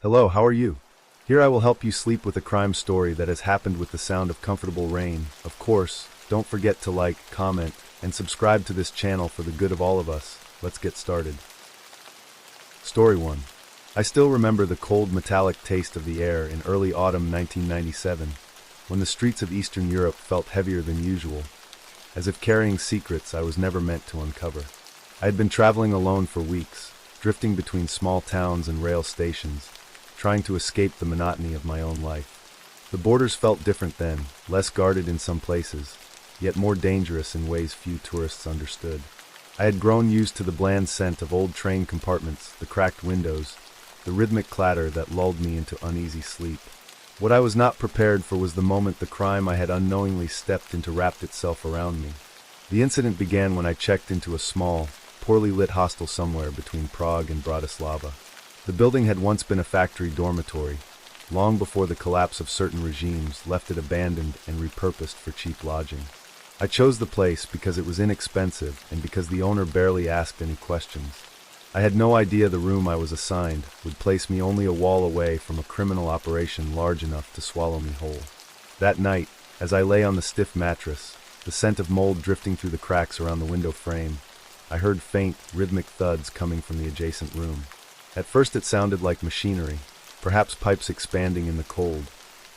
Hello, how are you? Here I will help you sleep with a crime story that has happened with the sound of comfortable rain. Of course, don't forget to like, comment, and subscribe to this channel for the good of all of us. Let's get started. Story 1. I still remember the cold metallic taste of the air in early autumn 1997, when the streets of Eastern Europe felt heavier than usual, as if carrying secrets I was never meant to uncover. I had been traveling alone for weeks, drifting between small towns and rail stations, trying to escape the monotony of my own life. The borders felt different then, less guarded in some places, yet more dangerous in ways few tourists understood. I had grown used to the bland scent of old train compartments, the cracked windows, the rhythmic clatter that lulled me into uneasy sleep. What I was not prepared for was the moment the crime I had unknowingly stepped into wrapped itself around me. The incident began when I checked into a small, poorly lit hostel somewhere between Prague and Bratislava. The building had once been a factory dormitory, long before the collapse of certain regimes left it abandoned and repurposed for cheap lodging. I chose the place because it was inexpensive and because the owner barely asked any questions. I had no idea the room I was assigned would place me only a wall away from a criminal operation large enough to swallow me whole. That night, as I lay on the stiff mattress, the scent of mold drifting through the cracks around the window frame, I heard faint, rhythmic thuds coming from the adjacent room. At first it sounded like machinery, perhaps pipes expanding in the cold,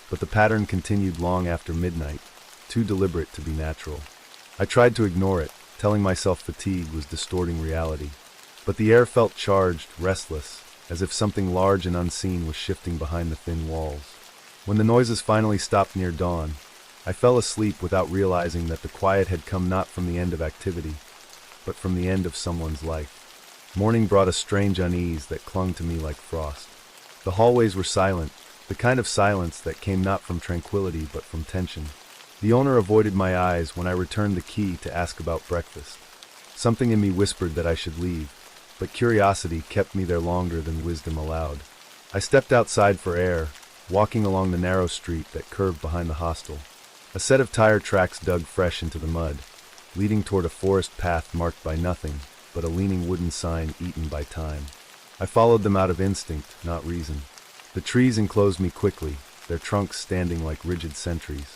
but the pattern continued long after midnight, too deliberate to be natural. I tried to ignore it, telling myself fatigue was distorting reality. But the air felt charged, restless, as if something large and unseen was shifting behind the thin walls. When the noises finally stopped near dawn, I fell asleep without realizing that the quiet had come not from the end of activity, but from the end of someone's life. Morning brought a strange unease that clung to me like frost. The hallways were silent, the kind of silence that came not from tranquility but from tension. The owner avoided my eyes when I returned the key to ask about breakfast. Something in me whispered that I should leave, but curiosity kept me there longer than wisdom allowed. I stepped outside for air, walking along the narrow street that curved behind the hostel. A set of tire tracks dug fresh into the mud, leading toward a forest path marked by nothing but a leaning wooden sign eaten by time. I followed them out of instinct, not reason. The trees enclosed me quickly, their trunks standing like rigid sentries.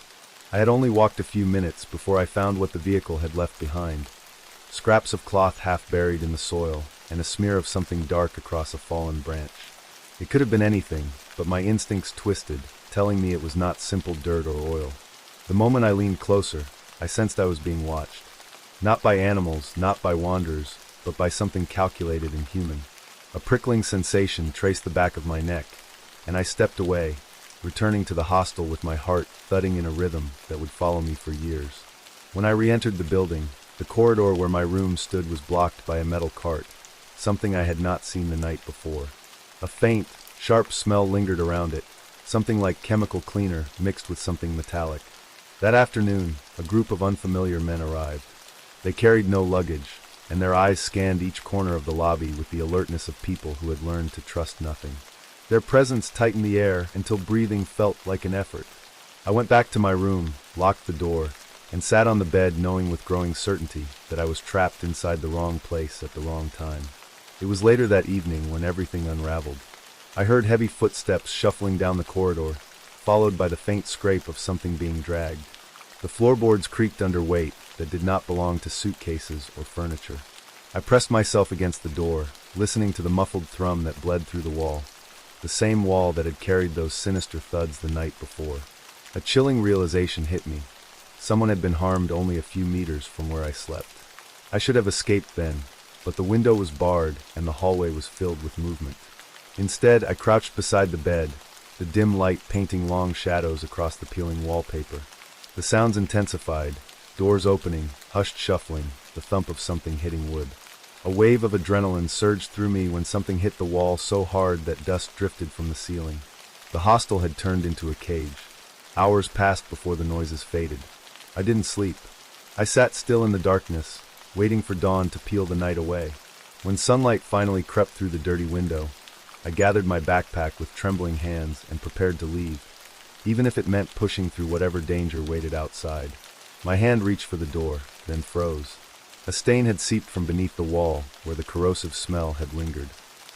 I had only walked a few minutes before I found what the vehicle had left behind. Scraps of cloth half buried in the soil, and a smear of something dark across a fallen branch. It could have been anything, but my instincts twisted, telling me it was not simple dirt or oil. The moment I leaned closer, I sensed I was being watched. Not by animals, not by wanderers, but by something calculated and human. A prickling sensation traced the back of my neck, and I stepped away, returning to the hostel with my heart thudding in a rhythm that would follow me for years. When I re-entered the building, the corridor where my room stood was blocked by a metal cart, something I had not seen the night before. A faint, sharp smell lingered around it, something like chemical cleaner mixed with something metallic. That afternoon, a group of unfamiliar men arrived. They carried no luggage, and their eyes scanned each corner of the lobby with the alertness of people who had learned to trust nothing. Their presence tightened the air until breathing felt like an effort. I went back to my room, locked the door, and sat on the bed knowing with growing certainty that I was trapped inside the wrong place at the wrong time. It was later that evening when everything unraveled. I heard heavy footsteps shuffling down the corridor, followed by the faint scrape of something being dragged. The floorboards creaked under weight that did not belong to suitcases or furniture. I pressed myself against the door, listening to the muffled thrum that bled through the wall, the same wall that had carried those sinister thuds the night before. A chilling realization hit me. Someone had been harmed only a few meters from where I slept. I should have escaped then, but the window was barred and the hallway was filled with movement. Instead, I crouched beside the bed, the dim light painting long shadows across the peeling wallpaper. The sounds intensified, doors opening, hushed shuffling, the thump of something hitting wood. A wave of adrenaline surged through me when something hit the wall so hard that dust drifted from the ceiling. The hostel had turned into a cage. Hours passed before the noises faded. I didn't sleep. I sat still in the darkness, waiting for dawn to peel the night away. When sunlight finally crept through the dirty window, I gathered my backpack with trembling hands and prepared to leave, even if it meant pushing through whatever danger waited outside. My hand reached for the door, then froze. A stain had seeped from beneath the wall, where the corrosive smell had lingered.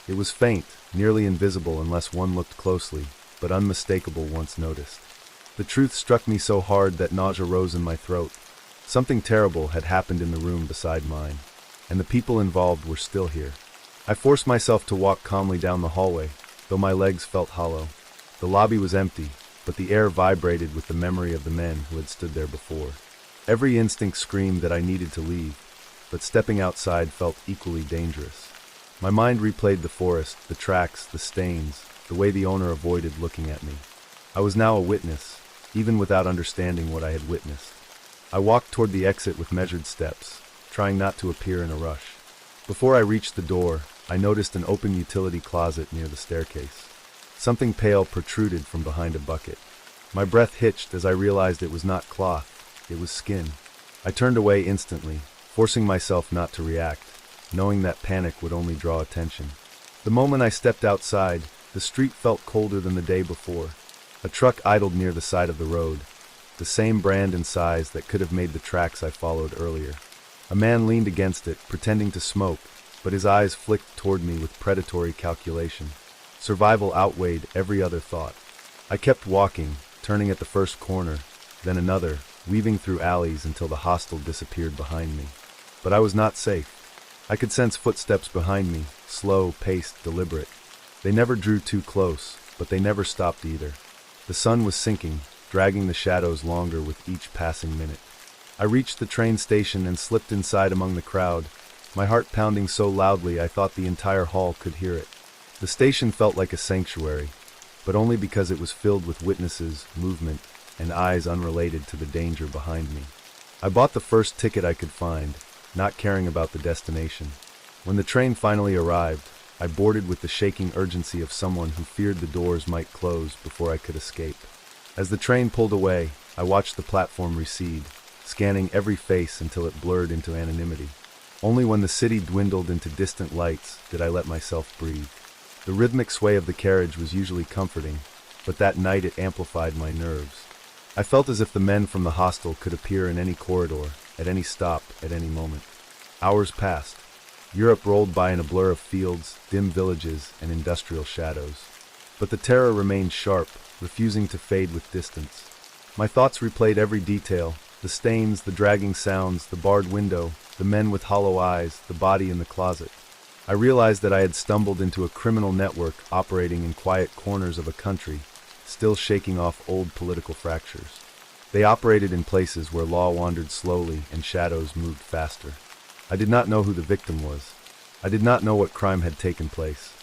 It was faint, nearly invisible unless one looked closely, but unmistakable once noticed. The truth struck me so hard that nausea rose in my throat. Something terrible had happened in the room beside mine, and the people involved were still here. I forced myself to walk calmly down the hallway, though my legs felt hollow. The lobby was empty, but the air vibrated with the memory of the men who had stood there before. Every instinct screamed that I needed to leave, but stepping outside felt equally dangerous. My mind replayed the forest, the tracks, the stains, the way the owner avoided looking at me. I was now a witness, even without understanding what I had witnessed. I walked toward the exit with measured steps, trying not to appear in a rush. Before I reached the door, I noticed an open utility closet near the staircase. Something pale protruded from behind a bucket. My breath hitched as I realized it was not cloth, it was skin. I turned away instantly, forcing myself not to react, knowing that panic would only draw attention. The moment I stepped outside, the street felt colder than the day before. A truck idled near the side of the road, the same brand and size that could have made the tracks I followed earlier. A man leaned against it, pretending to smoke, but his eyes flicked toward me with predatory calculation. Survival outweighed every other thought. I kept walking, turning at the first corner, then another, weaving through alleys until the hostel disappeared behind me. But I was not safe. I could sense footsteps behind me, slow, paced, deliberate. They never drew too close, but they never stopped either. The sun was sinking, dragging the shadows longer with each passing minute. I reached the train station and slipped inside among the crowd, my heart pounding so loudly I thought the entire hall could hear it. The station felt like a sanctuary, but only because it was filled with witnesses, movement, and eyes unrelated to the danger behind me. I bought the first ticket I could find, not caring about the destination. When the train finally arrived, I boarded with the shaking urgency of someone who feared the doors might close before I could escape. As the train pulled away, I watched the platform recede, scanning every face until it blurred into anonymity. Only when the city dwindled into distant lights did I let myself breathe. The rhythmic sway of the carriage was usually comforting, but that night it amplified my nerves. I felt as if the men from the hostel could appear in any corridor, at any stop, at any moment. Hours passed. Europe rolled by in a blur of fields, dim villages, and industrial shadows. But the terror remained sharp, refusing to fade with distance. My thoughts replayed every detail, the stains, the dragging sounds, the barred window, the men with hollow eyes, the body in the closet. I realized that I had stumbled into a criminal network operating in quiet corners of a country, still shaking off old political fractures. They operated in places where law wandered slowly and shadows moved faster. I did not know who the victim was. I did not know what crime had taken place.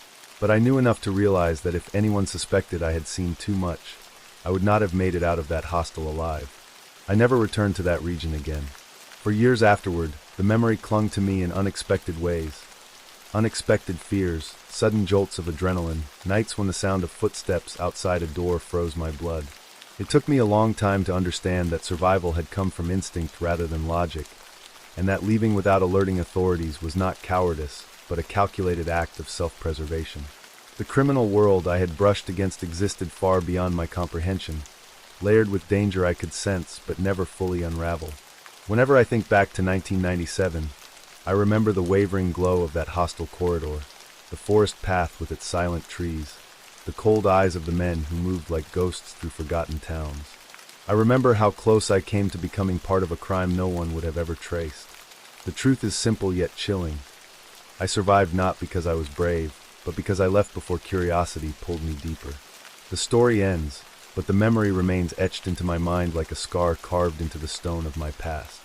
But I knew enough to realize that if anyone suspected I had seen too much, I would not have made it out of that hostel alive. I never returned to that region again. For years afterward, the memory clung to me in unexpected ways. Unexpected fears, sudden jolts of adrenaline, nights when the sound of footsteps outside a door froze my blood. It took me a long time to understand that survival had come from instinct rather than logic, and that leaving without alerting authorities was not cowardice, but a calculated act of self-preservation. The criminal world I had brushed against existed far beyond my comprehension, layered with danger I could sense but never fully unravel. Whenever I think back to 1997, I remember the wavering glow of that hostel corridor, the forest path with its silent trees, the cold eyes of the men who moved like ghosts through forgotten towns. I remember how close I came to becoming part of a crime no one would have ever traced. The truth is simple yet chilling. I survived not because I was brave, but because I left before curiosity pulled me deeper. The story ends, but the memory remains etched into my mind like a scar carved into the stone of my past.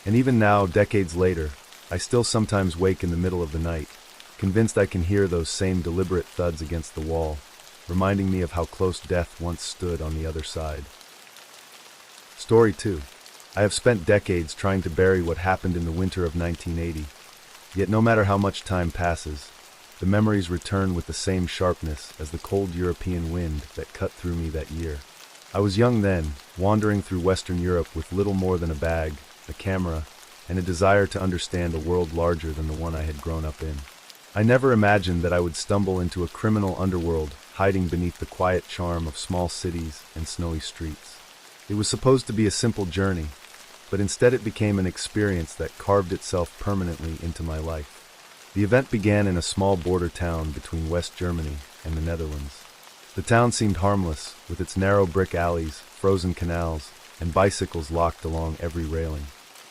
And even now, decades later, I still sometimes wake in the middle of the night, convinced I can hear those same deliberate thuds against the wall, reminding me of how close death once stood on the other side. Story 2. I have spent decades trying to bury what happened in the winter of 1980, yet no matter how much time passes, the memories return with the same sharpness as the cold European wind that cut through me that year. I was young then, wandering through Western Europe with little more than a bag, a camera, and a desire to understand a world larger than the one I had grown up in. I never imagined that I would stumble into a criminal underworld hiding beneath the quiet charm of small cities and snowy streets. It was supposed to be a simple journey, but instead it became an experience that carved itself permanently into my life. The event began in a small border town between West Germany and the Netherlands. The town seemed harmless, with its narrow brick alleys, frozen canals, and bicycles locked along every railing.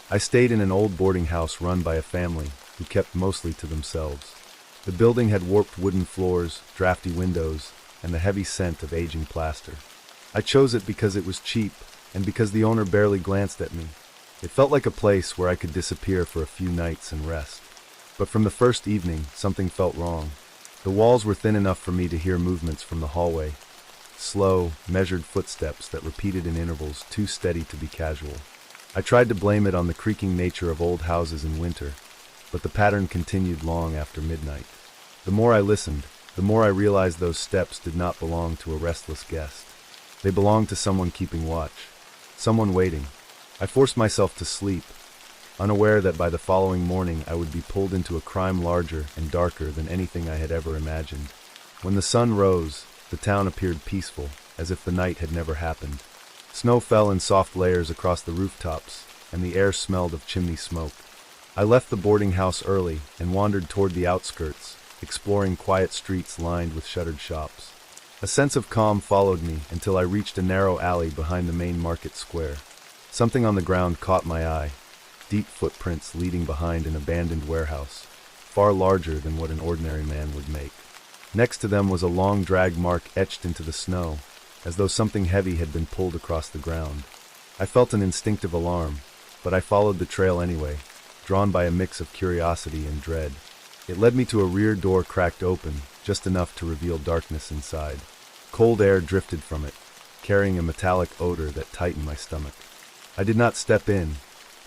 I stayed in an old boarding house run by a family who kept mostly to themselves. The building had warped wooden floors, drafty windows, and the heavy scent of aging plaster. I chose it because it was cheap, and because the owner barely glanced at me. It felt like a place where I could disappear for a few nights and rest. But from the first evening, something felt wrong. The walls were thin enough for me to hear movements from the hallway. Slow, measured footsteps that repeated in intervals too steady to be casual. I tried to blame it on the creaking nature of old houses in winter, but the pattern continued long after midnight. The more I listened, the more I realized those steps did not belong to a restless guest. They belonged to someone keeping watch, someone waiting. I forced myself to sleep, unaware that by the following morning I would be pulled into a crime larger and darker than anything I had ever imagined. When the sun rose, the town appeared peaceful, as if the night had never happened. Snow fell in soft layers across the rooftops, and the air smelled of chimney smoke. I left the boarding house early and wandered toward the outskirts, exploring quiet streets lined with shuttered shops. A sense of calm followed me until I reached a narrow alley behind the main market square. Something on the ground caught my eye. Deep footprints leading behind an abandoned warehouse, far larger than what an ordinary man would make. Next to them was a long drag mark etched into the snow, as though something heavy had been pulled across the ground. I felt an instinctive alarm, but I followed the trail anyway, drawn by a mix of curiosity and dread. It led me to a rear door cracked open, just enough to reveal darkness inside. Cold air drifted from it, carrying a metallic odor that tightened my stomach. I did not step in,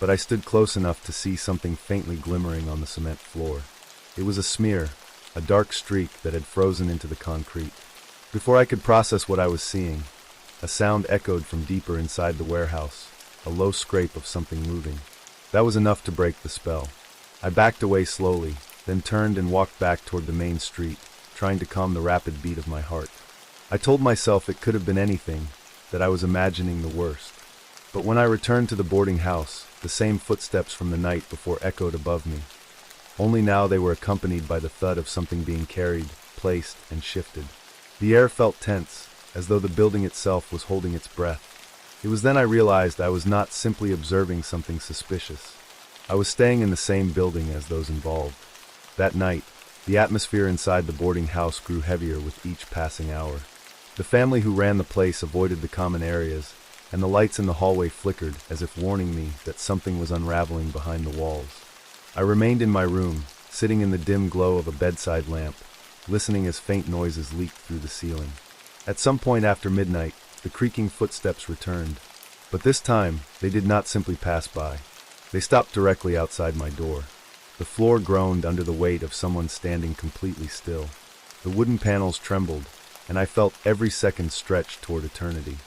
but I stood close enough to see something faintly glimmering on the cement floor. It was a smear, a dark streak that had frozen into the concrete. Before I could process what I was seeing, a sound echoed from deeper inside the warehouse, a low scrape of something moving. That was enough to break the spell. I backed away slowly, then turned and walked back toward the main street, trying to calm the rapid beat of my heart. I told myself it could have been anything, that I was imagining the worst. But when I returned to the boarding house, the same footsteps from the night before echoed above me. Only now they were accompanied by the thud of something being carried, placed, and shifted. The air felt tense, as though the building itself was holding its breath. It was then I realized I was not simply observing something suspicious. I was staying in the same building as those involved. That night, the atmosphere inside the boarding house grew heavier with each passing hour. The family who ran the place avoided the common areas, and the lights in the hallway flickered as if warning me that something was unraveling behind the walls. I remained in my room, sitting in the dim glow of a bedside lamp, listening as faint noises leaked through the ceiling. At some point after midnight, the creaking footsteps returned. But this time, they did not simply pass by. They stopped directly outside my door. The floor groaned under the weight of someone standing completely still. The wooden panels trembled, and I felt every second stretch toward eternity.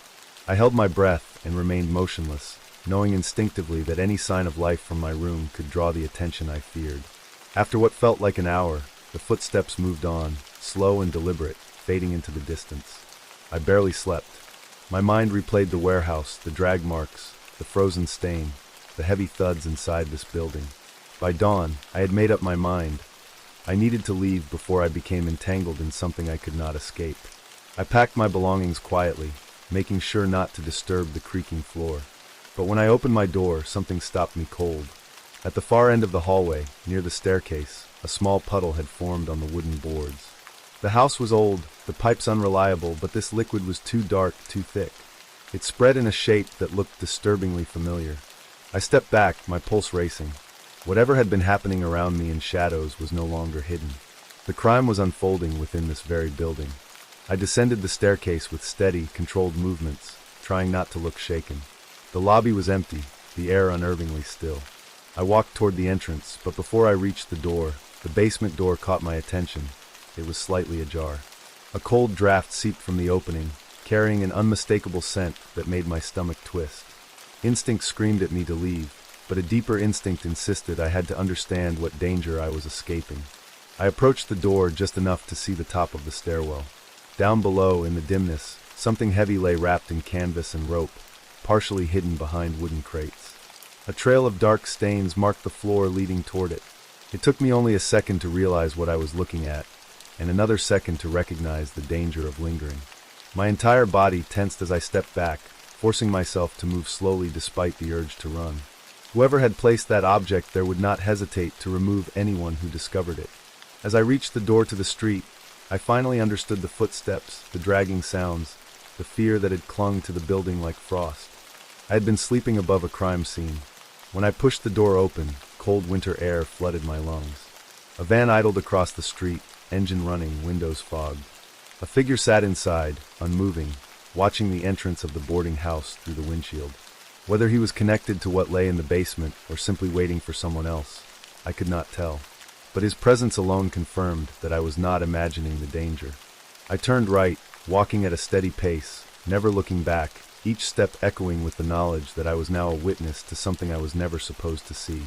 I held my breath and remained motionless, knowing instinctively that any sign of life from my room could draw the attention I feared. After what felt like an hour, the footsteps moved on, slow and deliberate, fading into the distance. I barely slept. My mind replayed the warehouse, the drag marks, the frozen stain, the heavy thuds inside this building. By dawn, I had made up my mind. I needed to leave before I became entangled in something I could not escape. I packed my belongings quietly, making sure not to disturb the creaking floor. But when I opened my door, something stopped me cold. At the far end of the hallway, near the staircase, a small puddle had formed on the wooden boards. The house was old, the pipes unreliable, but this liquid was too dark, too thick. It spread in a shape that looked disturbingly familiar. I stepped back, my pulse racing. Whatever had been happening around me in shadows was no longer hidden. The crime was unfolding within this very building. I descended the staircase with steady, controlled movements, trying not to look shaken. The lobby was empty, the air unnervingly still. I walked toward the entrance, but before I reached the door, the basement door caught my attention. It was slightly ajar. A cold draft seeped from the opening, carrying an unmistakable scent that made my stomach twist. Instinct screamed at me to leave, but a deeper instinct insisted I had to understand what danger I was escaping. I approached the door just enough to see the top of the stairwell. Down below, in the dimness, something heavy lay wrapped in canvas and rope, partially hidden behind wooden crates. A trail of dark stains marked the floor leading toward it. It took me only a second to realize what I was looking at, and another second to recognize the danger of lingering. My entire body tensed as I stepped back, forcing myself to move slowly despite the urge to run. Whoever had placed that object there would not hesitate to remove anyone who discovered it. As I reached the door to the street, I finally understood the footsteps, the dragging sounds, the fear that had clung to the building like frost. I had been sleeping above a crime scene. When I pushed the door open, cold winter air flooded my lungs. A van idled across the street, engine running, windows fogged. A figure sat inside, unmoving, watching the entrance of the boarding house through the windshield. Whether he was connected to what lay in the basement or simply waiting for someone else, I could not tell. But his presence alone confirmed that I was not imagining the danger. I turned right, walking at a steady pace, never looking back, each step echoing with the knowledge that I was now a witness to something I was never supposed to see.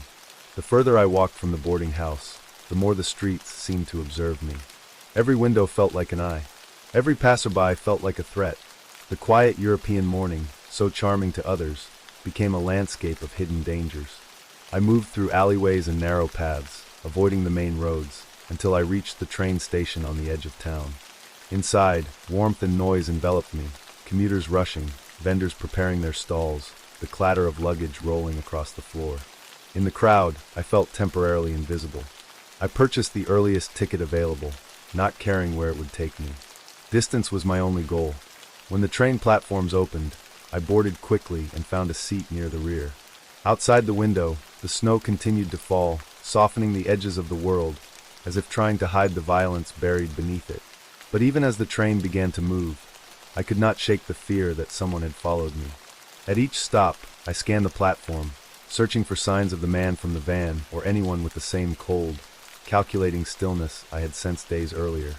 The further I walked from the boarding house, the more the streets seemed to observe me. Every window felt like an eye. Every passerby felt like a threat. The quiet European morning, so charming to others, became a landscape of hidden dangers. I moved through alleyways and narrow paths, avoiding the main roads, until I reached the train station on the edge of town. Inside, warmth and noise enveloped me, commuters rushing, vendors preparing their stalls, the clatter of luggage rolling across the floor. In the crowd, I felt temporarily invisible. I purchased the earliest ticket available, not caring where it would take me. Distance was my only goal. When the train platforms opened, I boarded quickly and found a seat near the rear. Outside the window, the snow continued to fall, softening the edges of the world, as if trying to hide the violence buried beneath it. But even as the train began to move, I could not shake the fear that someone had followed me. At each stop, I scanned the platform, searching for signs of the man from the van or anyone with the same cold, calculating stillness I had sensed days earlier.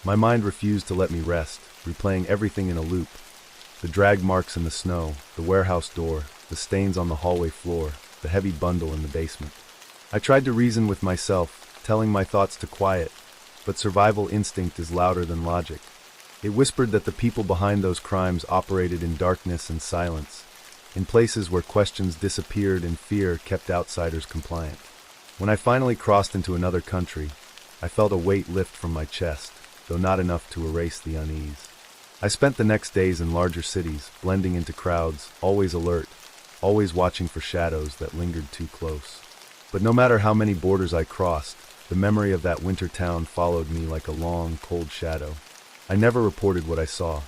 My mind refused to let me rest, replaying everything in a loop. The drag marks in the snow, the warehouse door, the stains on the hallway floor, the heavy bundle in the basement. I tried to reason with myself, telling my thoughts to quiet, but survival instinct is louder than logic. It whispered that the people behind those crimes operated in darkness and silence, in places where questions disappeared and fear kept outsiders compliant. When I finally crossed into another country, I felt a weight lift from my chest, though not enough to erase the unease. I spent the next days in larger cities, blending into crowds, always alert, always watching for shadows that lingered too close. But no matter how many borders I crossed, the memory of that winter town followed me like a long, cold shadow. I never reported what I saw.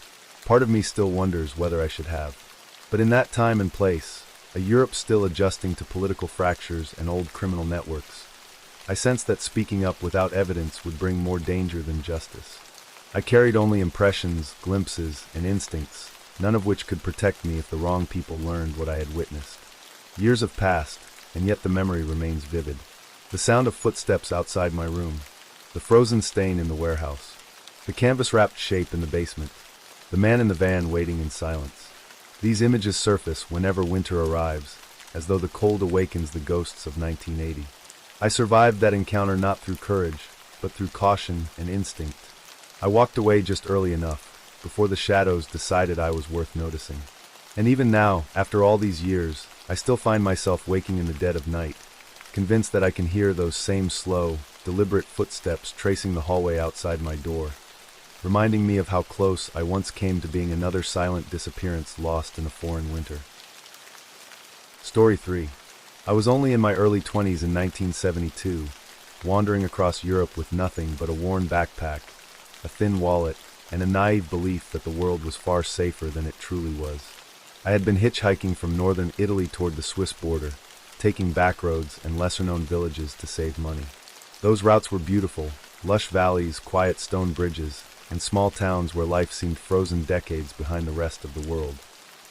Part of me still wonders whether I should have. But in that time and place, a Europe still adjusting to political fractures and old criminal networks, I sensed that speaking up without evidence would bring more danger than justice. I carried only impressions, glimpses, and instincts, none of which could protect me if the wrong people learned what I had witnessed. Years have passed, and yet the memory remains vivid. The sound of footsteps outside my room, the frozen stain in the warehouse, the canvas-wrapped shape in the basement, the man in the van waiting in silence. These images surface whenever winter arrives, as though the cold awakens the ghosts of 1980. I survived that encounter not through courage, but through caution and instinct. I walked away just early enough, before the shadows decided I was worth noticing. And even now, after all these years, I still find myself waking in the dead of night, convinced that I can hear those same slow, deliberate footsteps tracing the hallway outside my door, reminding me of how close I once came to being another silent disappearance lost in a foreign winter. Story 3. I was only in my early 20s in 1972, wandering across Europe with nothing but a worn backpack, a thin wallet, and a naive belief that the world was far safer than it truly was. I had been hitchhiking from northern Italy toward the Swiss border, taking back roads and lesser-known villages to save money. Those routes were beautiful, lush valleys, quiet stone bridges, and small towns where life seemed frozen decades behind the rest of the world.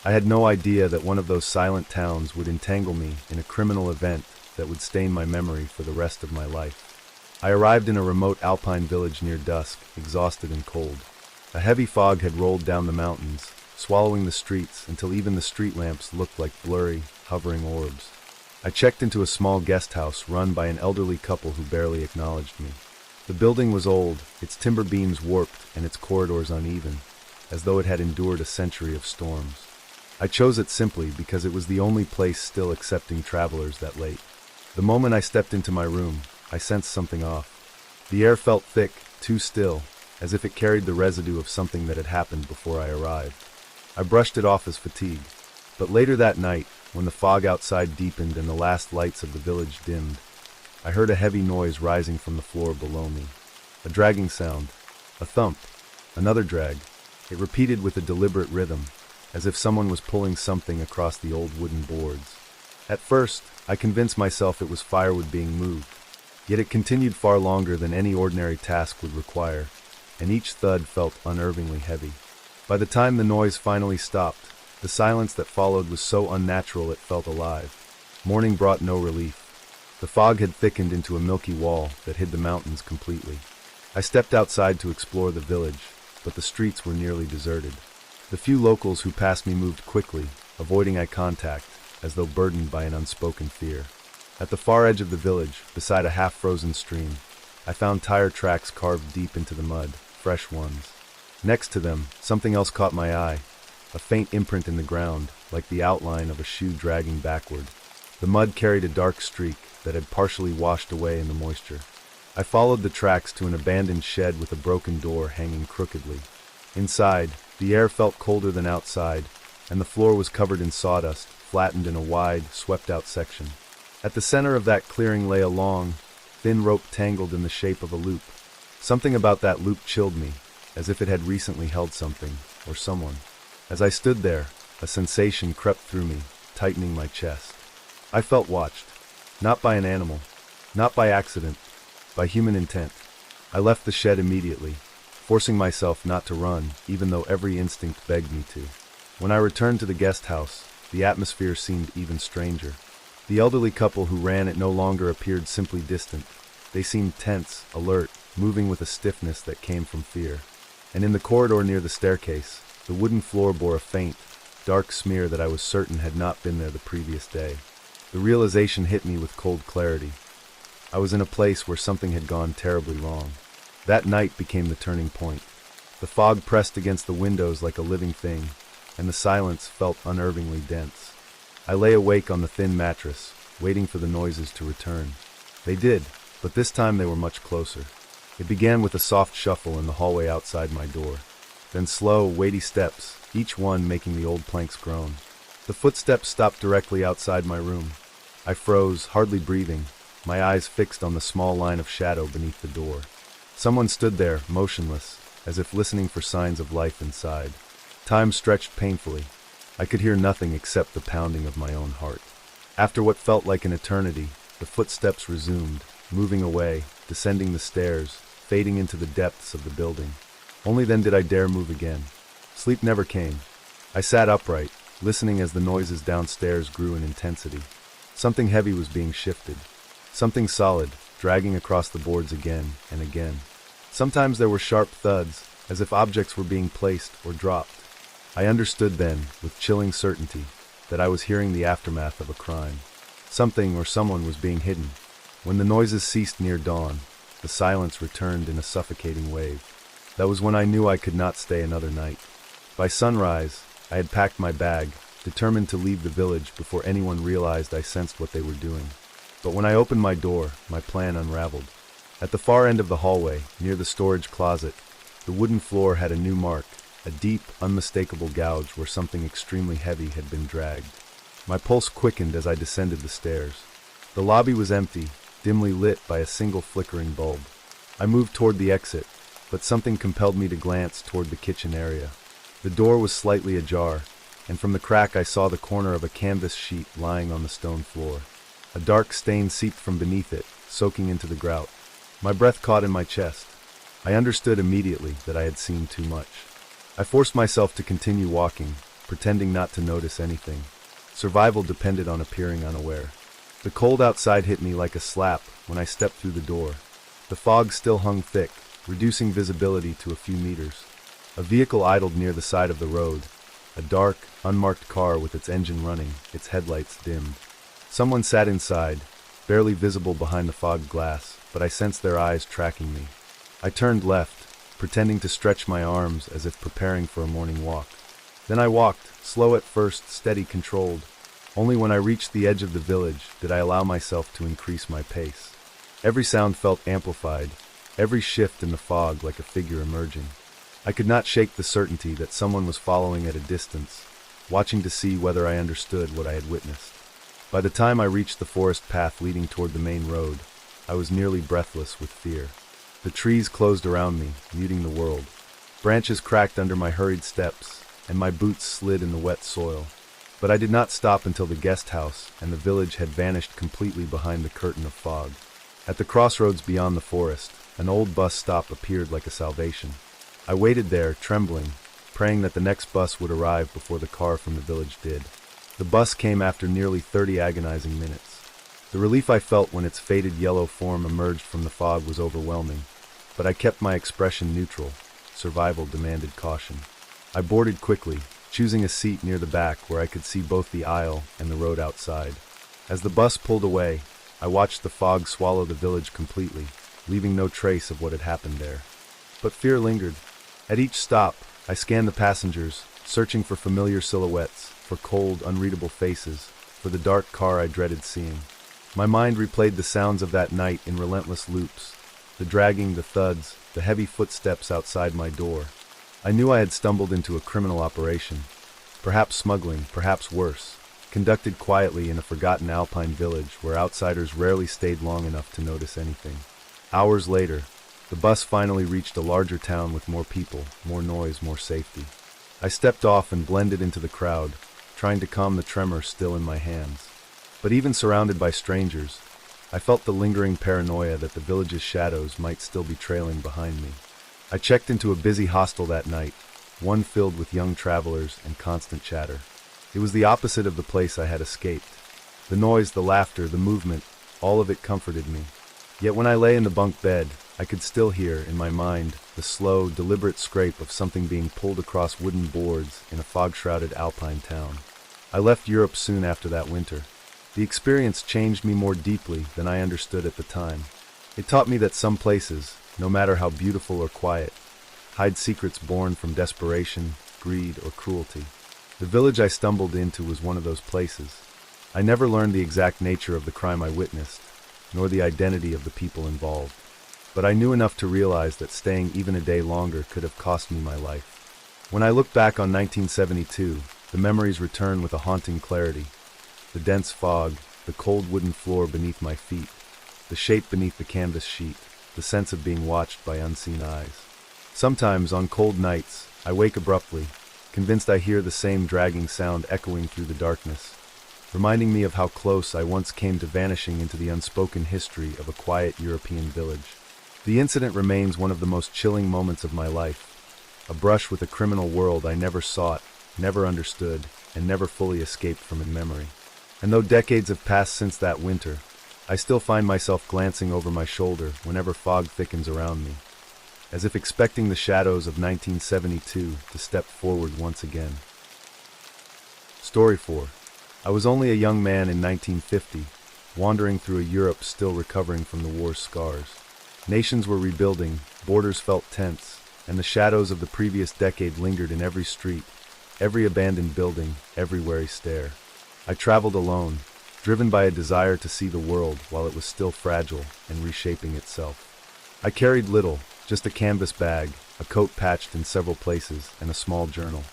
I had no idea that one of those silent towns would entangle me in a criminal event that would stain my memory for the rest of my life. I arrived in a remote alpine village near dusk, exhausted and cold. A heavy fog had rolled down the mountains, swallowing the streets until even the street lamps looked like blurry, hovering orbs. I checked into a small guest house run by an elderly couple who barely acknowledged me. The building was old, its timber beams warped and its corridors uneven, as though it had endured a century of storms. I chose it simply because it was the only place still accepting travelers that late. The moment I stepped into my room, I sensed something off. The air felt thick, too still, as if it carried the residue of something that had happened before I arrived. I brushed it off as fatigue. But later that night, when the fog outside deepened and the last lights of the village dimmed, I heard a heavy noise rising from the floor below me. A dragging sound. A thump. Another drag. It repeated with a deliberate rhythm, as if someone was pulling something across the old wooden boards. At first, I convinced myself it was firewood being moved, yet it continued far longer than any ordinary task would require, and each thud felt unnervingly heavy. By the time the noise finally stopped, the silence that followed was so unnatural it felt alive. Morning brought no relief. The fog had thickened into a milky wall that hid the mountains completely. I stepped outside to explore the village, but the streets were nearly deserted. The few locals who passed me moved quickly, avoiding eye contact, as though burdened by an unspoken fear. At the far edge of the village, beside a half-frozen stream, I found tire tracks carved deep into the mud, fresh ones. Next to them, something else caught my eye, a faint imprint in the ground, like the outline of a shoe dragging backward. The mud carried a dark streak that had partially washed away in the moisture. I followed the tracks to an abandoned shed with a broken door hanging crookedly. Inside, the air felt colder than outside, and the floor was covered in sawdust, flattened in a wide, swept-out section. At the center of that clearing lay a long, thin rope tangled in the shape of a loop. Something about that loop chilled me, as if it had recently held something, or someone. As I stood there, a sensation crept through me, tightening my chest. I felt watched. Not by an animal. Not by accident. By human intent. I left the shed immediately, forcing myself not to run, even though every instinct begged me to. When I returned to the guest house, the atmosphere seemed even stranger. The elderly couple who ran it no longer appeared simply distant. They seemed tense, alert, moving with a stiffness that came from fear. And in the corridor near the staircase, the wooden floor bore a faint, dark smear that I was certain had not been there the previous day. The realization hit me with cold clarity. I was in a place where something had gone terribly wrong. That night became the turning point. The fog pressed against the windows like a living thing, and the silence felt unnervingly dense. I lay awake on the thin mattress, waiting for the noises to return. They did, but this time they were much closer. It began with a soft shuffle in the hallway outside my door. Then slow, weighty steps, each one making the old planks groan. The footsteps stopped directly outside my room. I froze, hardly breathing, my eyes fixed on the small line of shadow beneath the door. Someone stood there, motionless, as if listening for signs of life inside. Time stretched painfully. I could hear nothing except the pounding of my own heart. After what felt like an eternity, the footsteps resumed, moving away, descending the stairs, fading into the depths of the building. Only then did I dare move again. Sleep never came. I sat upright, listening as the noises downstairs grew in intensity. Something heavy was being shifted. Something solid, dragging across the boards again and again. Sometimes there were sharp thuds, as if objects were being placed or dropped. I understood then, with chilling certainty, that I was hearing the aftermath of a crime. Something or someone was being hidden. When the noises ceased near dawn, the silence returned in a suffocating wave. That was when I knew I could not stay another night. By sunrise, I had packed my bag, determined to leave the village before anyone realized I sensed what they were doing. But when I opened my door, my plan unraveled. At the far end of the hallway, near the storage closet, the wooden floor had a new mark, a deep, unmistakable gouge where something extremely heavy had been dragged. My pulse quickened as I descended the stairs. The lobby was empty, dimly lit by a single flickering bulb. I moved toward the exit, but something compelled me to glance toward the kitchen area. The door was slightly ajar, and from the crack I saw the corner of a canvas sheet lying on the stone floor. A dark stain seeped from beneath it, soaking into the grout. My breath caught in my chest. I understood immediately that I had seen too much. I forced myself to continue walking, pretending not to notice anything. Survival depended on appearing unaware. The cold outside hit me like a slap when I stepped through the door. The fog still hung thick, reducing visibility to a few meters. A vehicle idled near the side of the road, a dark, unmarked car with its engine running, its headlights dimmed. Someone sat inside, barely visible behind the fogged glass, but I sensed their eyes tracking me. I turned left, pretending to stretch my arms as if preparing for a morning walk. Then I walked, slow at first, steady, controlled. Only when I reached the edge of the village did I allow myself to increase my pace. Every sound felt amplified, every shift in the fog like a figure emerging. I could not shake the certainty that someone was following at a distance, watching to see whether I understood what I had witnessed. By the time I reached the forest path leading toward the main road, I was nearly breathless with fear. The trees closed around me, muting the world. Branches cracked under my hurried steps, and my boots slid in the wet soil. But I did not stop until the guest house and the village had vanished completely behind the curtain of fog. At the crossroads beyond the forest, an old bus stop appeared like a salvation. I waited there, trembling, praying that the next bus would arrive before the car from the village did. The bus came after nearly 30 agonizing minutes. The relief I felt when its faded yellow form emerged from the fog was overwhelming, but I kept my expression neutral. Survival demanded caution. I boarded quickly, choosing a seat near the back where I could see both the aisle and the road outside. As the bus pulled away, I watched the fog swallow the village completely, leaving no trace of what had happened there. But fear lingered. At each stop, I scanned the passengers, searching for familiar silhouettes, for cold, unreadable faces, for the dark car I dreaded seeing. My mind replayed the sounds of that night in relentless loops, the dragging, the thuds, the heavy footsteps outside my door. I knew I had stumbled into a criminal operation, perhaps smuggling, perhaps worse, conducted quietly in a forgotten alpine village where outsiders rarely stayed long enough to notice anything. Hours later, the bus finally reached a larger town with more people, more noise, more safety. I stepped off and blended into the crowd, trying to calm the tremor still in my hands. But even surrounded by strangers, I felt the lingering paranoia that the village's shadows might still be trailing behind me. I checked into a busy hostel that night, one filled with young travelers and constant chatter. It was the opposite of the place I had escaped. The noise, the laughter, the movement, all of it comforted me. Yet when I lay in the bunk bed, I could still hear, in my mind, the slow, deliberate scrape of something being pulled across wooden boards in a fog-shrouded alpine town. I left Europe soon after that winter. The experience changed me more deeply than I understood at the time. It taught me that some places, no matter how beautiful or quiet, hide secrets born from desperation, greed, or cruelty. The village I stumbled into was one of those places. I never learned the exact nature of the crime I witnessed, nor the identity of the people involved. But I knew enough to realize that staying even a day longer could have cost me my life. When I look back on 1972, the memories return with a haunting clarity. The dense fog, the cold wooden floor beneath my feet, the shape beneath the canvas sheet, the sense of being watched by unseen eyes. Sometimes, on cold nights, I wake abruptly, convinced I hear the same dragging sound echoing through the darkness, reminding me of how close I once came to vanishing into the unspoken history of a quiet European village. The incident remains one of the most chilling moments of my life, a brush with a criminal world I never sought, never understood, and never fully escaped from in memory. And though decades have passed since that winter, I still find myself glancing over my shoulder whenever fog thickens around me, as if expecting the shadows of 1972 to step forward once again. Story 4. I was only a young man in 1950, wandering through a Europe still recovering from the war's scars. Nations were rebuilding, borders felt tense, and the shadows of the previous decade lingered in every street, every abandoned building, every wary stare. I traveled alone, driven by a desire to see the world while it was still fragile and reshaping itself. I carried little, just a canvas bag, a coat patched in several places, and a small journal.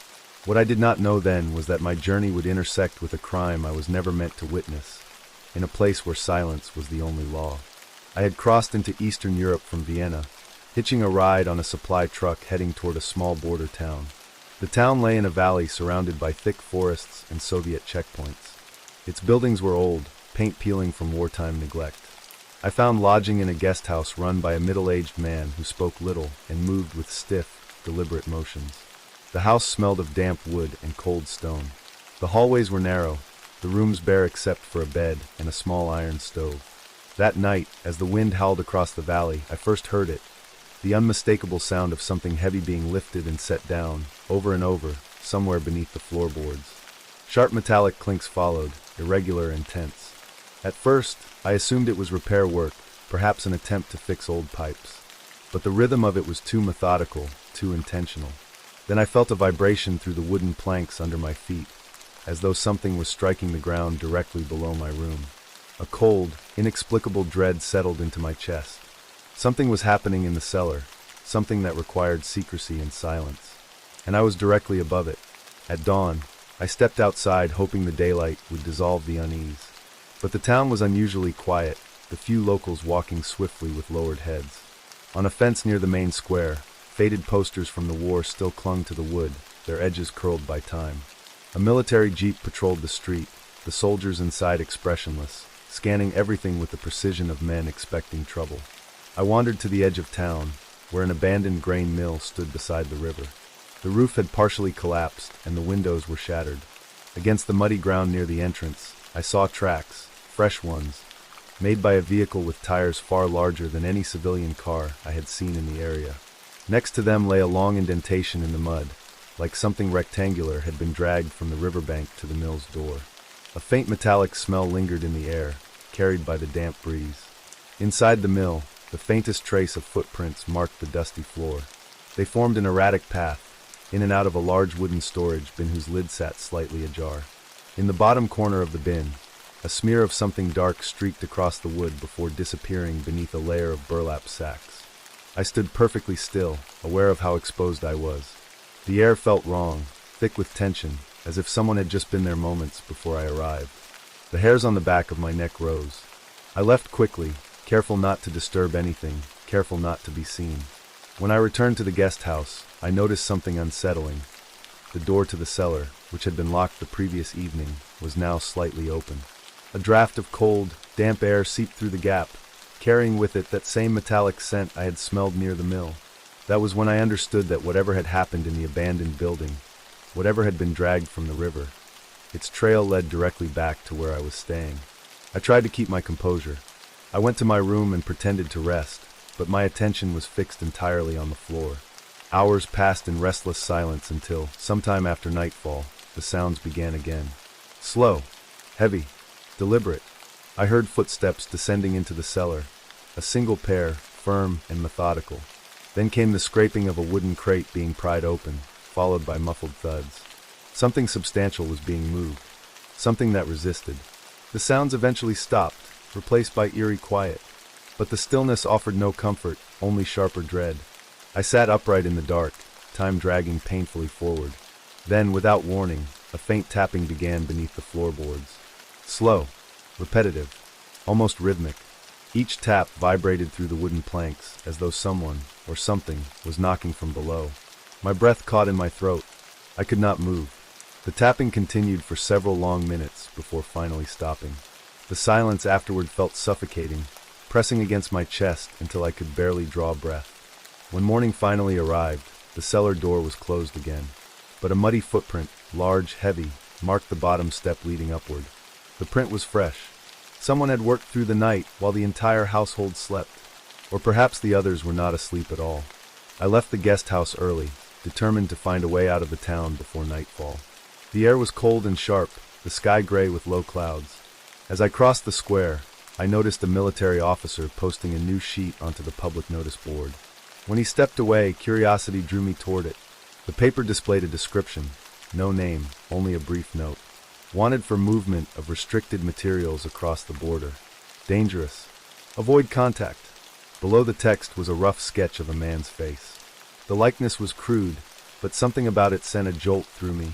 What I did not know then was that my journey would intersect with a crime I was never meant to witness, in a place where silence was the only law. I had crossed into Eastern Europe from Vienna, hitching a ride on a supply truck heading toward a small border town. The town lay in a valley surrounded by thick forests and Soviet checkpoints. Its buildings were old, paint peeling from wartime neglect. I found lodging in a guest house run by a middle-aged man who spoke little and moved with stiff, deliberate motions. The house smelled of damp wood and cold stone. The hallways were narrow, the rooms bare except for a bed and a small iron stove. That night, as the wind howled across the valley, I first heard it, the unmistakable sound of something heavy being lifted and set down, over and over, somewhere beneath the floorboards. Sharp metallic clinks followed, irregular and tense. At first, I assumed it was repair work, perhaps an attempt to fix old pipes. But the rhythm of it was too methodical, too intentional. Then I felt a vibration through the wooden planks under my feet, as though something was striking the ground directly below my room. A cold, inexplicable dread settled into my chest. Something was happening in the cellar, something that required secrecy and silence. And I was directly above it. At dawn, I stepped outside hoping the daylight would dissolve the unease. But the town was unusually quiet, the few locals walking swiftly with lowered heads. On a fence near the main square, faded posters from the war still clung to the wood, their edges curled by time. A military jeep patrolled the street, the soldiers inside expressionless, scanning everything with the precision of men expecting trouble. I wandered to the edge of town, where an abandoned grain mill stood beside the river. The roof had partially collapsed, and the windows were shattered. Against the muddy ground near the entrance, I saw tracks, fresh ones, made by a vehicle with tires far larger than any civilian car I had seen in the area. Next to them lay a long indentation in the mud, like something rectangular had been dragged from the riverbank to the mill's door. A faint metallic smell lingered in the air, carried by the damp breeze. Inside the mill, the faintest trace of footprints marked the dusty floor. They formed an erratic path, in and out of a large wooden storage bin whose lid sat slightly ajar. In the bottom corner of the bin, a smear of something dark streaked across the wood before disappearing beneath a layer of burlap sacks. I stood perfectly still, aware of how exposed I was. The air felt wrong, thick with tension, as if someone had just been there moments before I arrived. The hairs on the back of my neck rose. I left quickly, careful not to disturb anything, careful not to be seen. When I returned to the guest house, I noticed something unsettling. The door to the cellar, which had been locked the previous evening, was now slightly open. A draft of cold, damp air seeped through the gap, carrying with it that same metallic scent I had smelled near the mill. That was when I understood that whatever had happened in the abandoned building, whatever had been dragged from the river, its trail led directly back to where I was staying. I tried to keep my composure. I went to my room and pretended to rest, but my attention was fixed entirely on the floor. Hours passed in restless silence until, sometime after nightfall, the sounds began again. Slow, heavy, deliberate. I heard footsteps descending into the cellar, a single pair, firm and methodical. Then came the scraping of a wooden crate being pried open, followed by muffled thuds. Something substantial was being moved, something that resisted. The sounds eventually stopped, replaced by eerie quiet. But the stillness offered no comfort, only sharper dread. I sat upright in the dark, time dragging painfully forward. Then, without warning, a faint tapping began beneath the floorboards. Slow, repetitive, almost rhythmic. Each tap vibrated through the wooden planks, as though someone, or something, was knocking from below. My breath caught in my throat. I could not move. The tapping continued for several long minutes before finally stopping. The silence afterward felt suffocating, pressing against my chest until I could barely draw breath. When morning finally arrived, the cellar door was closed again. But a muddy footprint, large, heavy, marked the bottom step leading upward. The print was fresh. Someone had worked through the night while the entire household slept. Or perhaps the others were not asleep at all. I left the guest house early, determined to find a way out of the town before nightfall. The air was cold and sharp, the sky gray with low clouds. As I crossed the square, I noticed a military officer posting a new sheet onto the public notice board. When he stepped away, curiosity drew me toward it. The paper displayed a description. No name, only a brief note. Wanted for movement of restricted materials across the border. Dangerous. Avoid contact. Below the text was a rough sketch of a man's face. The likeness was crude, but something about it sent a jolt through me.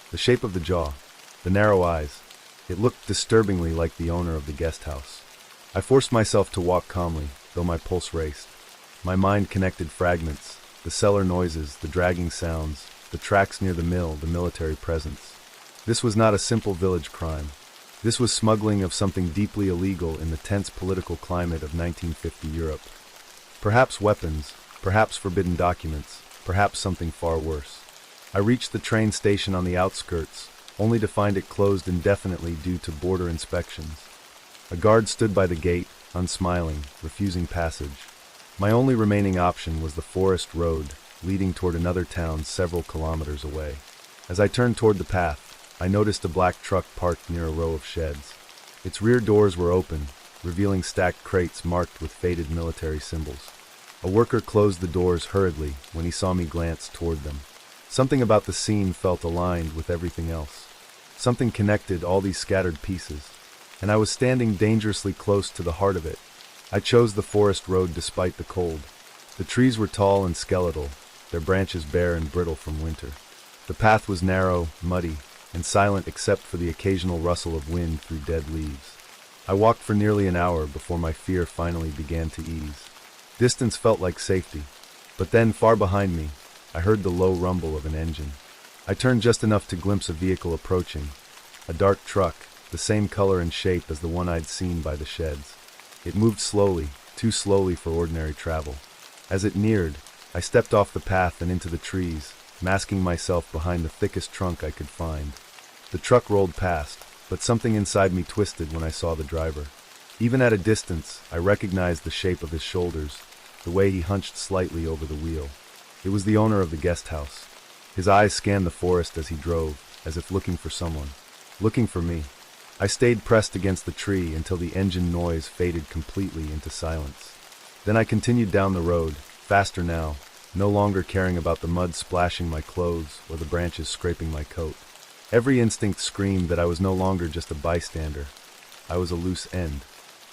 The shape of the jaw, the narrow eyes. It looked disturbingly like the owner of the guest house. I forced myself to walk calmly, though my pulse raced. My mind connected fragments, the cellar noises, the dragging sounds, the tracks near the mill, the military presence. This was not a simple village crime. This was smuggling of something deeply illegal in the tense political climate of 1950 Europe. Perhaps weapons, perhaps forbidden documents, perhaps something far worse. I reached the train station on the outskirts, only to find it closed indefinitely due to border inspections. A guard stood by the gate, unsmiling, refusing passage. My only remaining option was the forest road, leading toward another town several kilometers away. As I turned toward the path, I noticed a black truck parked near a row of sheds. Its rear doors were open, revealing stacked crates marked with faded military symbols. A worker closed the doors hurriedly when he saw me glance toward them. Something about the scene felt aligned with everything else. Something connected all these scattered pieces. and I was standing dangerously close to the heart of it. I chose the forest road despite the cold. The trees were tall and skeletal, their branches bare and brittle from winter. The path was narrow, muddy, and silent except for the occasional rustle of wind through dead leaves. I walked for nearly an hour before my fear finally began to ease. Distance felt like safety, but then, far behind me, I heard the low rumble of an engine. I turned just enough to glimpse a vehicle approaching, a dark truck, the same color and shape as the one I'd seen by the sheds. It moved slowly, too slowly for ordinary travel. As it neared, I stepped off the path and into the trees, masking myself behind the thickest trunk I could find. The truck rolled past, but something inside me twisted when I saw the driver. Even at a distance, I recognized the shape of his shoulders, the way he hunched slightly over the wheel. It was the owner of the guest house. His eyes scanned the forest as he drove, as if looking for someone. Looking for me. I stayed pressed against the tree until the engine noise faded completely into silence. Then I continued down the road, faster now, no longer caring about the mud splashing my clothes or the branches scraping my coat. Every instinct screamed that I was no longer just a bystander. I was a loose end.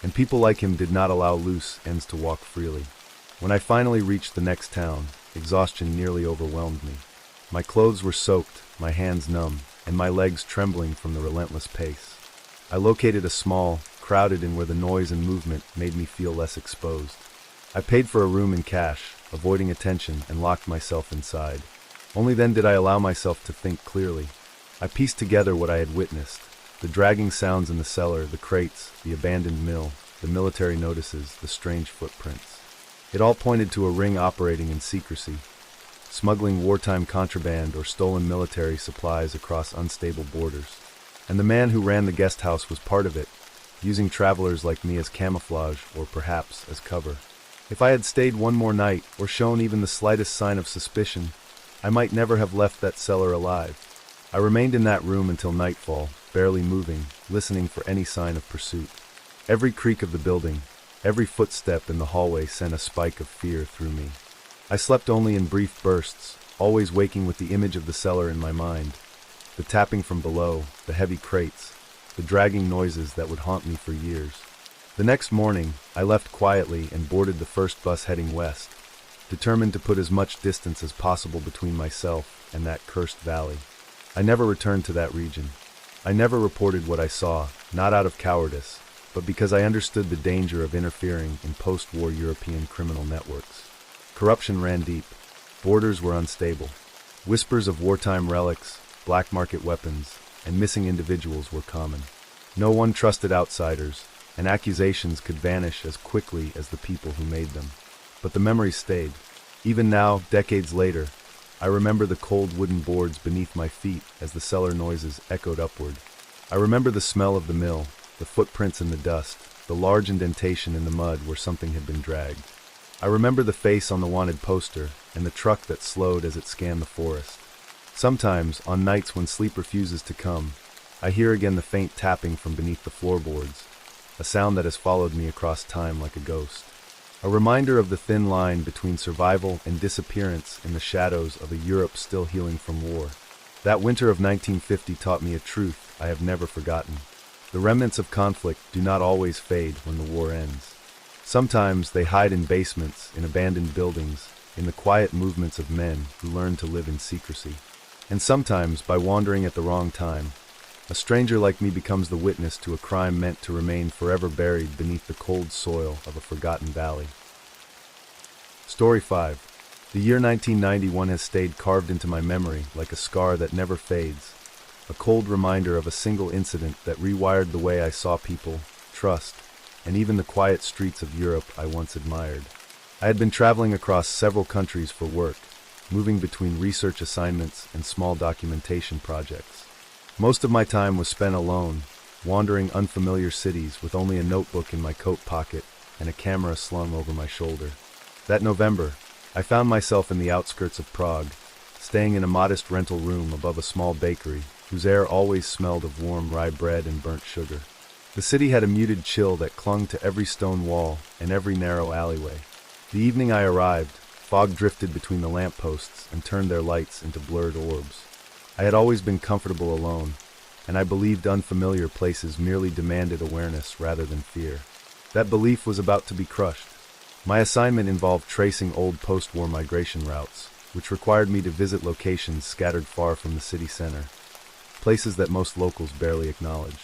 And people like him did not allow loose ends to walk freely. When I finally reached the next town, exhaustion nearly overwhelmed me. My clothes were soaked, my hands numb, and my legs trembling from the relentless pace. I located a small, crowded inn where the noise and movement made me feel less exposed. I paid for a room in cash, avoiding attention, and locked myself inside. Only then did I allow myself to think clearly. I pieced together what I had witnessed. The dragging sounds in the cellar, the crates, the abandoned mill, the military notices, the strange footprints. It all pointed to a ring operating in secrecy, smuggling wartime contraband or stolen military supplies across unstable borders. And the man who ran the guest house was part of it, using travelers like me as camouflage or perhaps as cover. If I had stayed one more night or shown even the slightest sign of suspicion, I might never have left that cellar alive. I remained in that room until nightfall, barely moving, listening for any sign of pursuit. Every creak of the building, every footstep in the hallway sent a spike of fear through me. I slept only in brief bursts, always waking with the image of the cellar in my mind. The tapping from below, the heavy crates, the dragging noises that would haunt me for years. The next morning, I left quietly and boarded the first bus heading west, determined to put as much distance as possible between myself and that cursed valley. I never returned to that region. I never reported what I saw, not out of cowardice, but because I understood the danger of interfering in post-war European criminal networks. Corruption ran deep. Borders were unstable. Whispers of wartime relics, black market weapons, and missing individuals were common. No one trusted outsiders, and accusations could vanish as quickly as the people who made them. But the memories stayed. Even now, decades later, I remember the cold wooden boards beneath my feet as the cellar noises echoed upward. I remember the smell of the mill, the footprints in the dust, the large indentation in the mud where something had been dragged. I remember the face on the wanted poster and the truck that slowed as it scanned the forest. Sometimes, on nights when sleep refuses to come, I hear again the faint tapping from beneath the floorboards, a sound that has followed me across time like a ghost. A reminder of the thin line between survival and disappearance in the shadows of a Europe still healing from war. That winter of 1950 taught me a truth I have never forgotten. The remnants of conflict do not always fade when the war ends. Sometimes they hide in basements, in abandoned buildings, in the quiet movements of men who learn to live in secrecy. And sometimes, by wandering at the wrong time, a stranger like me becomes the witness to a crime meant to remain forever buried beneath the cold soil of a forgotten valley. Story 5. The year 1991 has stayed carved into my memory like a scar that never fades, a cold reminder of a single incident that rewired the way I saw people, trust, and even the quiet streets of Europe I once admired. I had been traveling across several countries for work, moving between research assignments and small documentation projects. Most of my time was spent alone, wandering unfamiliar cities with only a notebook in my coat pocket and a camera slung over my shoulder. That November, I found myself in the outskirts of Prague, staying in a modest rental room above a small bakery whose air always smelled of warm rye bread and burnt sugar. The city had a muted chill that clung to every stone wall and every narrow alleyway. The evening I arrived, fog drifted between the lampposts and turned their lights into blurred orbs. I had always been comfortable alone, and I believed unfamiliar places merely demanded awareness rather than fear. That belief was about to be crushed. My assignment involved tracing old post-war migration routes, which required me to visit locations scattered far from the city center, places that most locals barely acknowledged.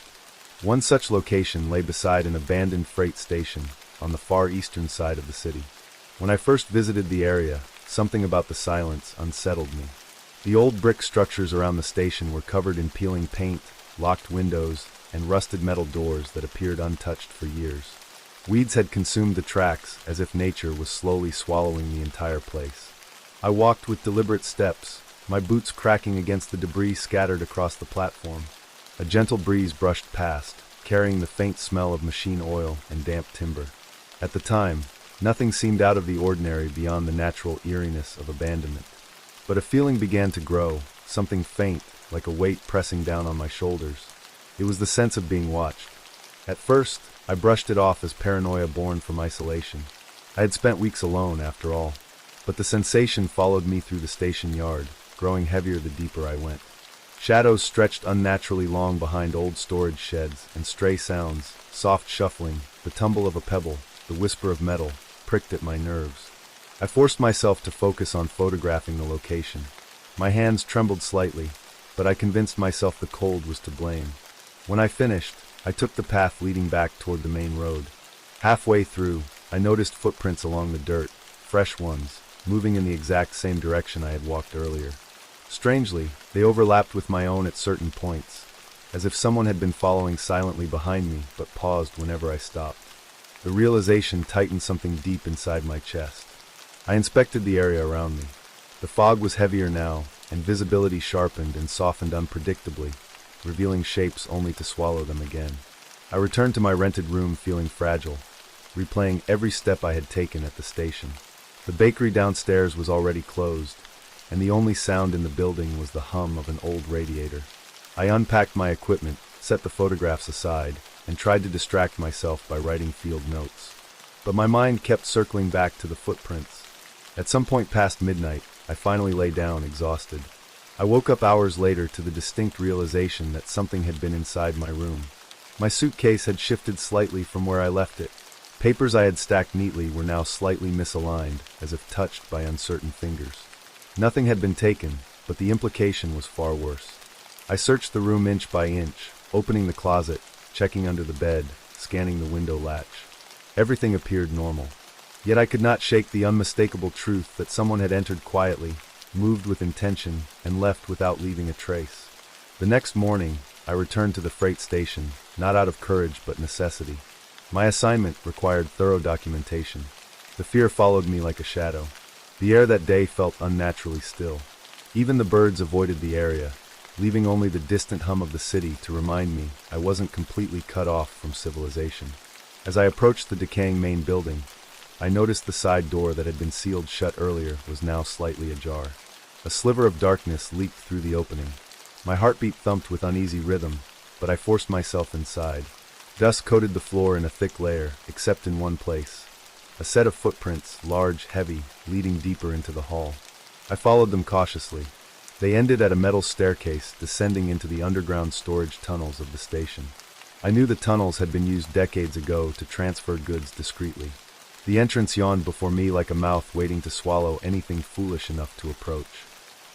One such location lay beside an abandoned freight station on the far eastern side of the city. When I first visited the area, something about the silence unsettled me. The old brick structures around the station were covered in peeling paint, locked windows, and rusted metal doors that appeared untouched for years. Weeds had consumed the tracks as if nature was slowly swallowing the entire place. I walked with deliberate steps, my boots cracking against the debris scattered across the platform. A gentle breeze brushed past, carrying the faint smell of machine oil and damp timber. At the time, nothing seemed out of the ordinary beyond the natural eeriness of abandonment. But a feeling began to grow, something faint, like a weight pressing down on my shoulders. It was the sense of being watched. At first, I brushed it off as paranoia born from isolation. I had spent weeks alone, after all. But the sensation followed me through the station yard, growing heavier the deeper I went. Shadows stretched unnaturally long behind old storage sheds, and stray sounds, soft shuffling, the tumble of a pebble, the whisper of metal, pricked at my nerves. I forced myself to focus on photographing the location. My hands trembled slightly, but I convinced myself the cold was to blame. When I finished, I took the path leading back toward the main road. Halfway through, I noticed footprints along the dirt, fresh ones, moving in the exact same direction I had walked earlier. Strangely, they overlapped with my own at certain points, as if someone had been following silently behind me but paused whenever I stopped. The realization tightened something deep inside my chest. I inspected the area around me. The fog was heavier now, and visibility sharpened and softened unpredictably, revealing shapes only to swallow them again. I returned to my rented room feeling fragile, replaying every step I had taken at the station. The bakery downstairs was already closed, and the only sound in the building was the hum of an old radiator. I unpacked my equipment, set the photographs aside, and tried to distract myself by writing field notes. But my mind kept circling back to the footprints. At some point past midnight, I finally lay down exhausted. I woke up hours later to the distinct realization that something had been inside my room. My suitcase had shifted slightly from where I left it. Papers I had stacked neatly were now slightly misaligned, as if touched by uncertain fingers. Nothing had been taken, but the implication was far worse. I searched the room inch by inch, opening the closet, checking under the bed, scanning the window latch. Everything appeared normal. Yet I could not shake the unmistakable truth that someone had entered quietly, moved with intention, and left without leaving a trace. The next morning, I returned to the freight station, not out of courage but necessity. My assignment required thorough documentation. The fear followed me like a shadow. The air that day felt unnaturally still. Even the birds avoided the area, leaving only the distant hum of the city to remind me I wasn't completely cut off from civilization. As I approached the decaying main building, I noticed the side door that had been sealed shut earlier was now slightly ajar. A sliver of darkness leaked through the opening. My heartbeat thumped with uneasy rhythm, but I forced myself inside. Dust coated the floor in a thick layer, except in one place. A set of footprints, large, heavy, leading deeper into the hall. I followed them cautiously. They ended at a metal staircase descending into the underground storage tunnels of the station. I knew the tunnels had been used decades ago to transfer goods discreetly. The entrance yawned before me like a mouth waiting to swallow anything foolish enough to approach.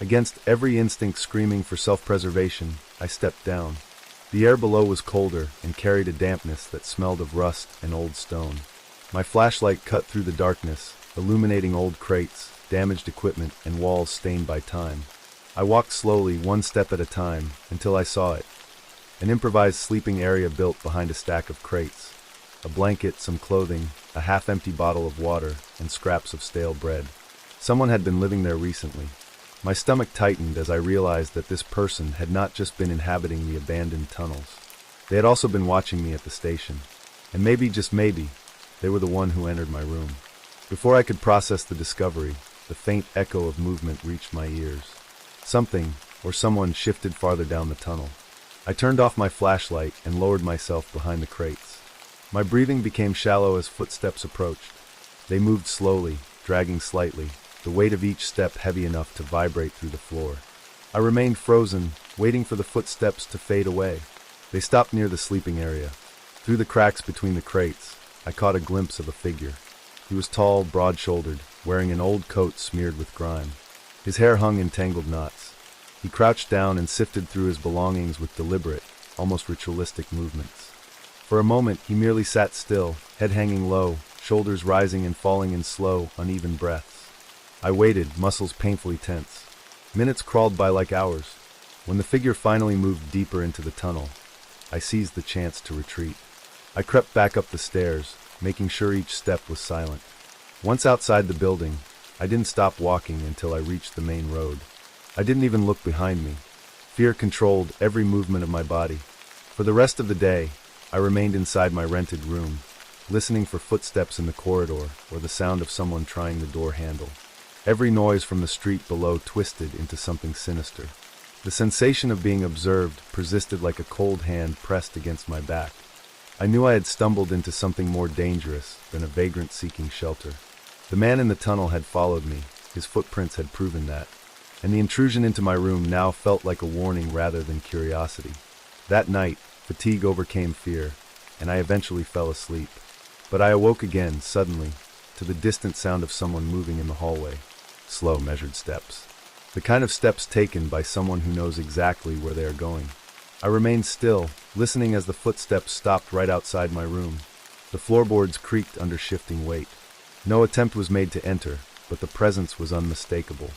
Against every instinct screaming for self-preservation, I stepped down. The air below was colder and carried a dampness that smelled of rust and old stone. My flashlight cut through the darkness, illuminating old crates, damaged equipment, and walls stained by time. I walked slowly, one step at a time, until I saw it. An improvised sleeping area built behind a stack of crates. A blanket, some clothing, a half-empty bottle of water, and scraps of stale bread. Someone had been living there recently. My stomach tightened as I realized that this person had not just been inhabiting the abandoned tunnels. They had also been watching me at the station. And maybe, just maybe, they were the one who entered my room. Before I could process the discovery, the faint echo of movement reached my ears. Something, or someone, shifted farther down the tunnel. I turned off my flashlight and lowered myself behind the crates. My breathing became shallow as footsteps approached. They moved slowly, dragging slightly, the weight of each step heavy enough to vibrate through the floor. I remained frozen, waiting for the footsteps to fade away. They stopped near the sleeping area. Through the cracks between the crates, I caught a glimpse of a figure. He was tall, broad-shouldered, wearing an old coat smeared with grime. His hair hung in tangled knots. He crouched down and sifted through his belongings with deliberate, almost ritualistic movements. For a moment, he merely sat still, head hanging low, shoulders rising and falling in slow, uneven breaths. I waited, muscles painfully tense. Minutes crawled by like hours. When the figure finally moved deeper into the tunnel, I seized the chance to retreat. I crept back up the stairs, making sure each step was silent. Once outside the building, I didn't stop walking until I reached the main road. I didn't even look behind me. Fear controlled every movement of my body. For the rest of the day, I remained inside my rented room, listening for footsteps in the corridor or the sound of someone trying the door handle. Every noise from the street below twisted into something sinister. The sensation of being observed persisted like a cold hand pressed against my back. I knew I had stumbled into something more dangerous than a vagrant seeking shelter. The man in the tunnel had followed me, his footprints had proven that, and the intrusion into my room now felt like a warning rather than curiosity. That night, fatigue overcame fear, and I eventually fell asleep. But I awoke again, suddenly, to the distant sound of someone moving in the hallway. Slow, measured steps. The kind of steps taken by someone who knows exactly where they are going. I remained still, listening as the footsteps stopped right outside my room. The floorboards creaked under shifting weight. No attempt was made to enter, but the presence was unmistakable.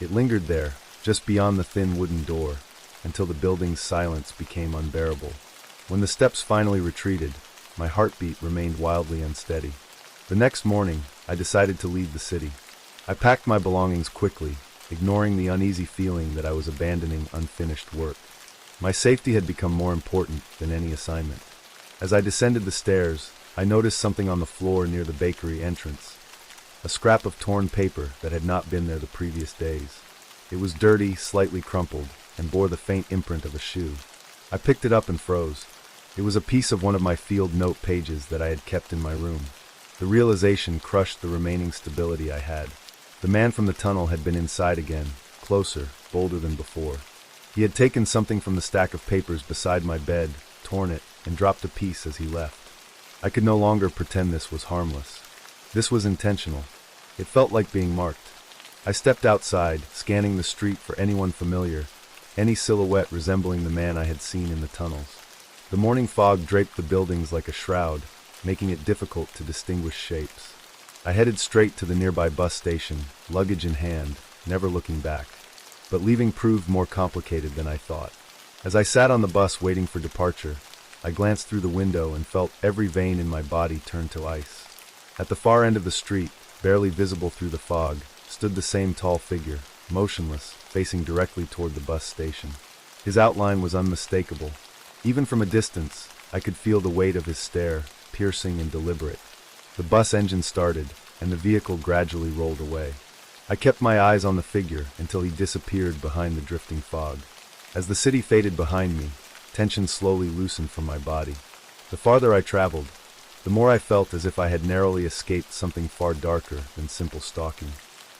It lingered there, just beyond the thin wooden door, until the building's silence became unbearable. When the steps finally retreated, my heartbeat remained wildly unsteady. The next morning, I decided to leave the city. I packed my belongings quickly, ignoring the uneasy feeling that I was abandoning unfinished work. My safety had become more important than any assignment. As I descended the stairs, I noticed something on the floor near the bakery entrance. A scrap of torn paper that had not been there the previous days. It was dirty, slightly crumpled, and bore the faint imprint of a shoe. I picked it up and froze. It was a piece of one of my field note pages that I had kept in my room. The realization crushed the remaining stability I had. The man from the tunnel had been inside again, closer, bolder than before. He had taken something from the stack of papers beside my bed, torn it, and dropped a piece as he left. I could no longer pretend this was harmless. This was intentional. It felt like being marked. I stepped outside, scanning the street for anyone familiar, any silhouette resembling the man I had seen in the tunnels. The morning fog draped the buildings like a shroud, making it difficult to distinguish shapes. I headed straight to the nearby bus station, luggage in hand, never looking back. But leaving proved more complicated than I thought. As I sat on the bus waiting for departure, I glanced through the window and felt every vein in my body turn to ice. At the far end of the street, barely visible through the fog, stood the same tall figure, motionless, facing directly toward the bus station. His outline was unmistakable. Even from a distance, I could feel the weight of his stare, piercing and deliberate. The bus engine started, and the vehicle gradually rolled away. I kept my eyes on the figure until he disappeared behind the drifting fog. As the city faded behind me, tension slowly loosened from my body. The farther I traveled, the more I felt as if I had narrowly escaped something far darker than simple stalking.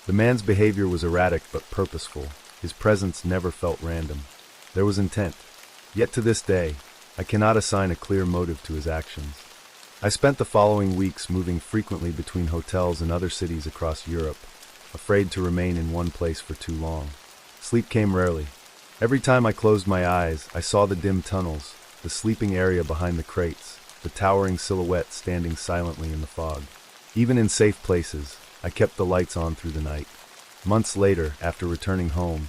The man's behavior was erratic but purposeful. His presence never felt random. There was intent. Yet to this day, I cannot assign a clear motive to his actions. I spent the following weeks moving frequently between hotels and other cities across Europe, afraid to remain in one place for too long. Sleep came rarely. Every time I closed my eyes, I saw the dim tunnels, the sleeping area behind the crates, the towering silhouette standing silently in the fog. Even in safe places, I kept the lights on through the night. Months later, after returning home,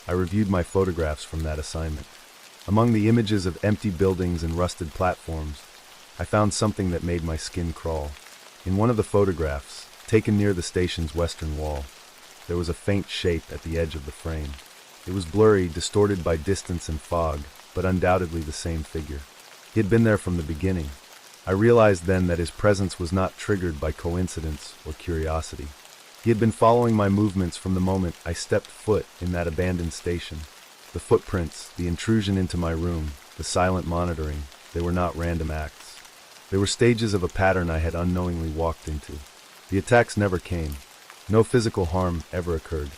I reviewed my photographs from that assignment. Among the images of empty buildings and rusted platforms, I found something that made my skin crawl. In one of the photographs, taken near the station's western wall, there was a faint shape at the edge of the frame. It was blurry, distorted by distance and fog, but undoubtedly the same figure. He had been there from the beginning. I realized then that his presence was not triggered by coincidence or curiosity. He had been following my movements from the moment I stepped foot in that abandoned station. The footprints, the intrusion into my room, the silent monitoring, they were not random acts. They were stages of a pattern I had unknowingly walked into. The attacks never came. No physical harm ever occurred.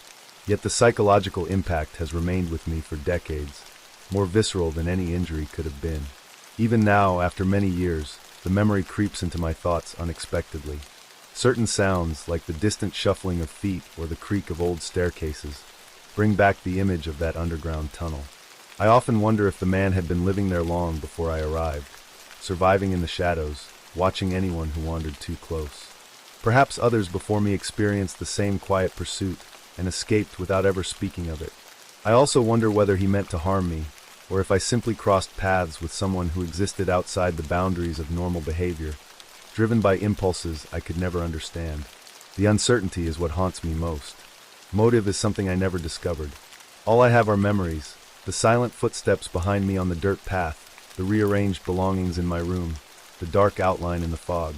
Yet the psychological impact has remained with me for decades, more visceral than any injury could have been. Even now, after many years, the memory creeps into my thoughts unexpectedly. Certain sounds, like the distant shuffling of feet or the creak of old staircases, bring back the image of that underground tunnel. I often wonder if the man had been living there long before I arrived, surviving in the shadows, watching anyone who wandered too close. Perhaps others before me experienced the same quiet pursuit and escaped without ever speaking of it. I also wonder whether he meant to harm me, or if I simply crossed paths with someone who existed outside the boundaries of normal behavior, driven by impulses I could never understand. The uncertainty is what haunts me most. Motive is something I never discovered. All I have are memories, the silent footsteps behind me on the dirt path, the rearranged belongings in my room, the dark outline in the fog.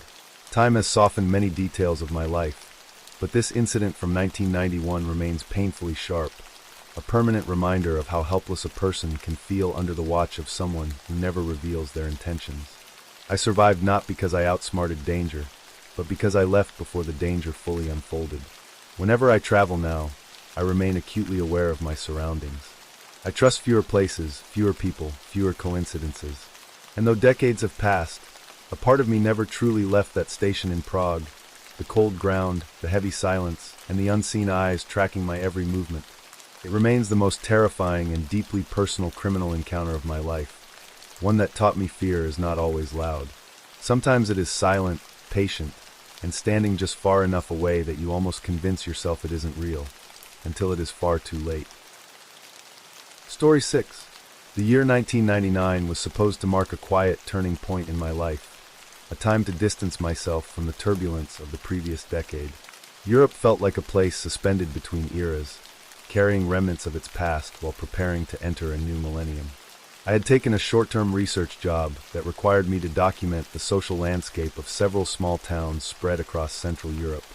Time has softened many details of my life, but this incident from 1991 remains painfully sharp, a permanent reminder of how helpless a person can feel under the watch of someone who never reveals their intentions. I survived not because I outsmarted danger, but because I left before the danger fully unfolded. Whenever I travel now, I remain acutely aware of my surroundings. I trust fewer places, fewer people, fewer coincidences. And though decades have passed, a part of me never truly left that station in Prague, the cold ground, the heavy silence, and the unseen eyes tracking my every movement. It remains the most terrifying and deeply personal criminal encounter of my life, one that taught me fear is not always loud. Sometimes it is silent, patient, and standing just far enough away that you almost convince yourself it isn't real, until it is far too late. Story 6. The year 1999 was supposed to mark a quiet turning point in my life, a time to distance myself from the turbulence of the previous decade. Europe felt like a place suspended between eras, carrying remnants of its past while preparing to enter a new millennium. I had taken a short-term research job that required me to document the social landscape of several small towns spread across Central Europe.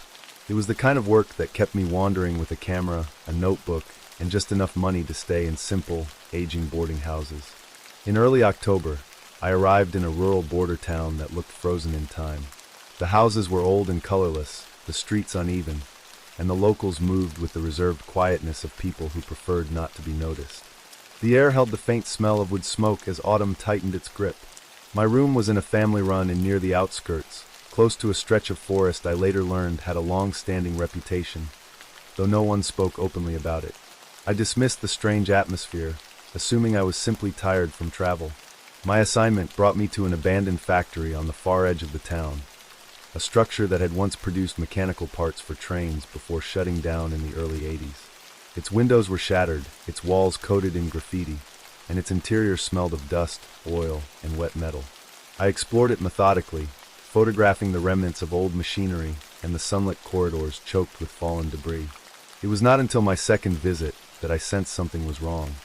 It was the kind of work that kept me wandering with a camera, a notebook, and just enough money to stay in simple, aging boarding houses. In early October, I arrived in a rural border town that looked frozen in time. The houses were old and colorless, the streets uneven, and the locals moved with the reserved quietness of people who preferred not to be noticed. The air held the faint smell of wood smoke as autumn tightened its grip. My room was in a family run and near the outskirts, close to a stretch of forest I later learned had a long-standing reputation, though no one spoke openly about it. I dismissed the strange atmosphere, assuming I was simply tired from travel. My assignment brought me to an abandoned factory on the far edge of the town, a structure that had once produced mechanical parts for trains before shutting down in the early 80s. Its windows were shattered, its walls coated in graffiti, and its interior smelled of dust, oil, and wet metal. I explored it methodically, photographing the remnants of old machinery and the sunlit corridors choked with fallen debris. It was not until my second visit that I sensed something was wrong.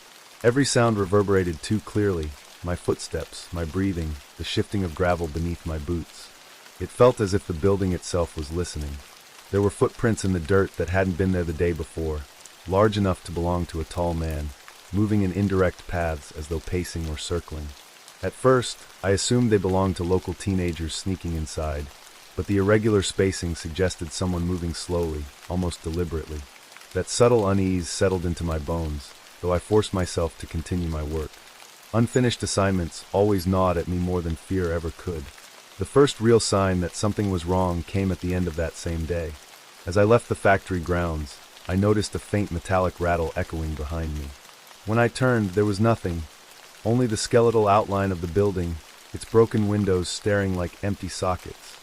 Every sound reverberated too clearly, my footsteps, my breathing, the shifting of gravel beneath my boots. It felt as if the building itself was listening. There were footprints in the dirt that hadn't been there the day before, large enough to belong to a tall man, moving in indirect paths as though pacing or circling. At first, I assumed they belonged to local teenagers sneaking inside, but the irregular spacing suggested someone moving slowly, almost deliberately. That subtle unease settled into my bones, though I forced myself to continue my work. Unfinished assignments always gnawed at me more than fear ever could. The first real sign that something was wrong came at the end of that same day. As I left the factory grounds, I noticed a faint metallic rattle echoing behind me. When I turned, there was nothing, only the skeletal outline of the building, its broken windows staring like empty sockets.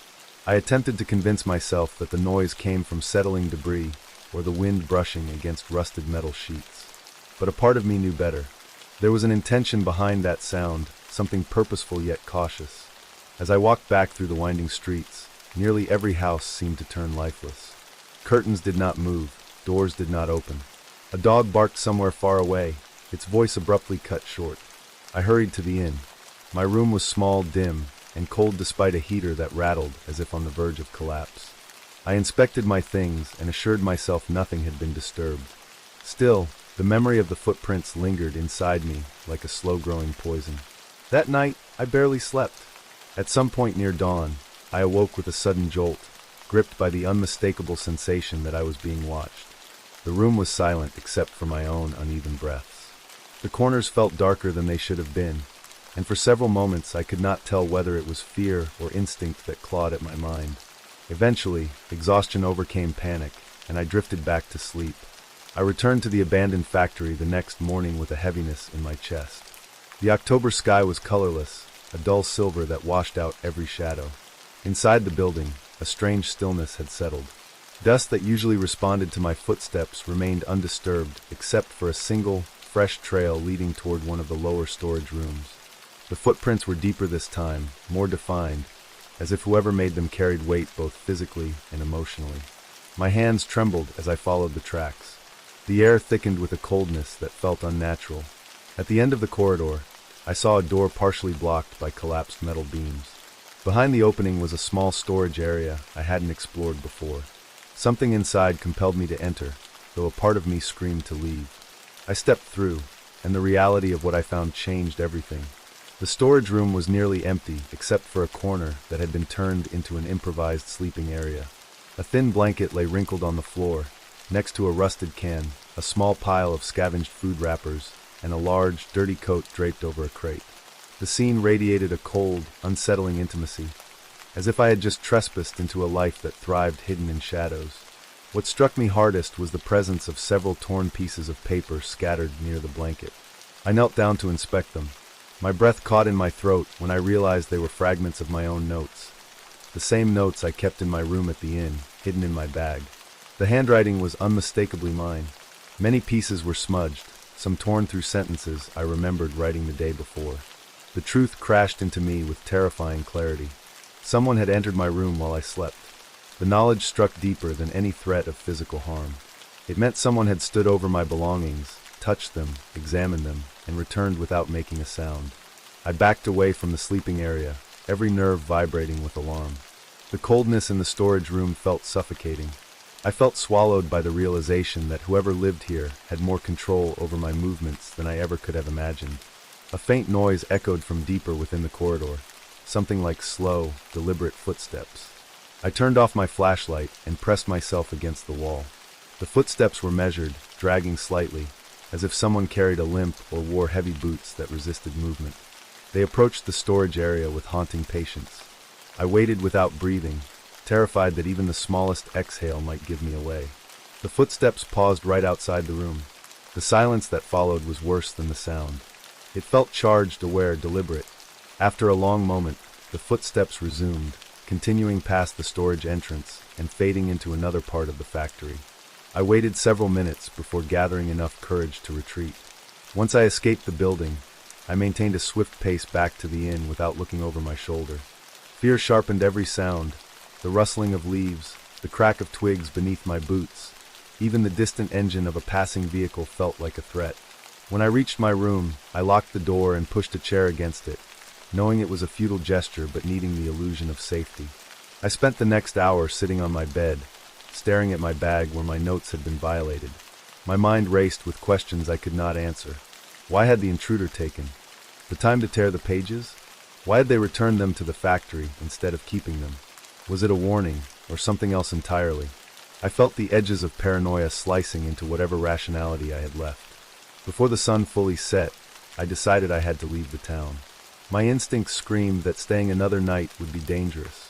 I attempted to convince myself that the noise came from settling debris or the wind brushing against rusted metal sheets. But a part of me knew better. There was an intention behind that sound, something purposeful yet cautious. As I walked back through the winding streets, nearly every house seemed to turn lifeless. Curtains did not move. Doors did not open. A dog barked somewhere far away, its voice abruptly cut short. I hurried to the inn. My room was small, dim, and cold despite a heater that rattled as if on the verge of collapse. I inspected my things and assured myself nothing had been disturbed. Still, the memory of the footprints lingered inside me like a slow-growing poison. That night, I barely slept. At some point near dawn, I awoke with a sudden jolt, gripped by the unmistakable sensation that I was being watched. The room was silent except for my own uneven breaths. The corners felt darker than they should have been, and for several moments I could not tell whether it was fear or instinct that clawed at my mind. Eventually, exhaustion overcame panic, and I drifted back to sleep. I returned to the abandoned factory the next morning with a heaviness in my chest. The October sky was colorless, a dull silver that washed out every shadow. Inside the building, a strange stillness had settled. Dust that usually responded to my footsteps remained undisturbed except for a single, fresh trail leading toward one of the lower storage rooms. The footprints were deeper this time, more defined, as if whoever made them carried weight both physically and emotionally. My hands trembled as I followed the tracks. The air thickened with a coldness that felt unnatural. At the end of the corridor, I saw a door partially blocked by collapsed metal beams. Behind the opening was a small storage area I hadn't explored before. Something inside compelled me to enter, though a part of me screamed to leave. I stepped through, and the reality of what I found changed everything. The storage room was nearly empty except for a corner that had been turned into an improvised sleeping area. A thin blanket lay wrinkled on the floor, next to a rusted can, a small pile of scavenged food wrappers, and a large, dirty coat draped over a crate. The scene radiated a cold, unsettling intimacy, as if I had just trespassed into a life that thrived hidden in shadows. What struck me hardest was the presence of several torn pieces of paper scattered near the blanket. I knelt down to inspect them. My breath caught in my throat when I realized they were fragments of my own notes. The same notes I kept in my room at the inn, hidden in my bag. The handwriting was unmistakably mine. Many pieces were smudged, some torn through sentences I remembered writing the day before. The truth crashed into me with terrifying clarity. Someone had entered my room while I slept. The knowledge struck deeper than any threat of physical harm. It meant someone had stood over my belongings, touched them, examined them, and returned without making a sound. I backed away from the sleeping area, every nerve vibrating with alarm. The coldness in the storage room felt suffocating. I felt swallowed by the realization that whoever lived here had more control over my movements than I ever could have imagined. A faint noise echoed from deeper within the corridor, something like slow, deliberate footsteps. I turned off my flashlight and pressed myself against the wall. The footsteps were measured, dragging slightly, as if someone carried a limp or wore heavy boots that resisted movement. They approached the storage area with haunting patience. I waited without breathing, terrified that even the smallest exhale might give me away. The footsteps paused right outside the room. The silence that followed was worse than the sound. It felt charged, aware, deliberate. After a long moment, the footsteps resumed, continuing past the storage entrance and fading into another part of the factory. I waited several minutes before gathering enough courage to retreat. Once I escaped the building, I maintained a swift pace back to the inn without looking over my shoulder. Fear sharpened every sound, the rustling of leaves, the crack of twigs beneath my boots. Even the distant engine of a passing vehicle felt like a threat. When I reached my room, I locked the door and pushed a chair against it, knowing it was a futile gesture but needing the illusion of safety. I spent the next hour sitting on my bed, staring at my bag where my notes had been violated. My mind raced with questions I could not answer. Why had the intruder taken the time to tear the pages? Why had they returned them to the factory instead of keeping them? Was it a warning, or something else entirely? I felt the edges of paranoia slicing into whatever rationality I had left. Before the sun fully set, I decided I had to leave the town. My instincts screamed that staying another night would be dangerous.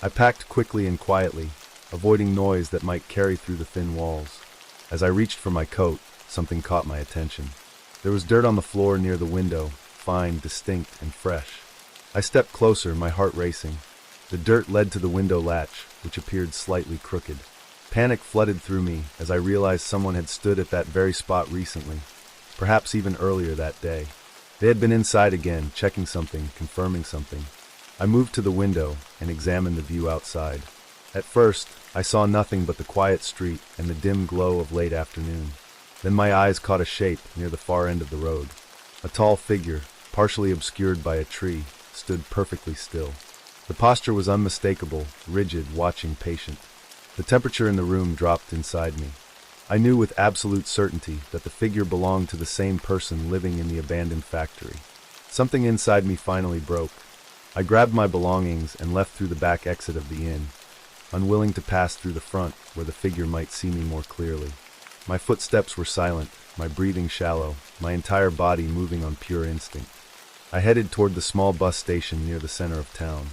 I packed quickly and quietly, avoiding noise that might carry through the thin walls. As I reached for my coat, something caught my attention. There was dirt on the floor near the window, fine, distinct, and fresh. I stepped closer, my heart racing. The dirt led to the window latch, which appeared slightly crooked. Panic flooded through me as I realized someone had stood at that very spot recently, perhaps even earlier that day. They had been inside again, checking something, confirming something. I moved to the window and examined the view outside. At first, I saw nothing but the quiet street and the dim glow of late afternoon. Then my eyes caught a shape near the far end of the road. A tall figure, partially obscured by a tree, stood perfectly still. The posture was unmistakable, rigid, watching, patient. The temperature in the room dropped inside me. I knew with absolute certainty that the figure belonged to the same person living in the abandoned factory. Something inside me finally broke. I grabbed my belongings and left through the back exit of the inn, unwilling to pass through the front where the figure might see me more clearly. My footsteps were silent, my breathing shallow, my entire body moving on pure instinct. I headed toward the small bus station near the center of town.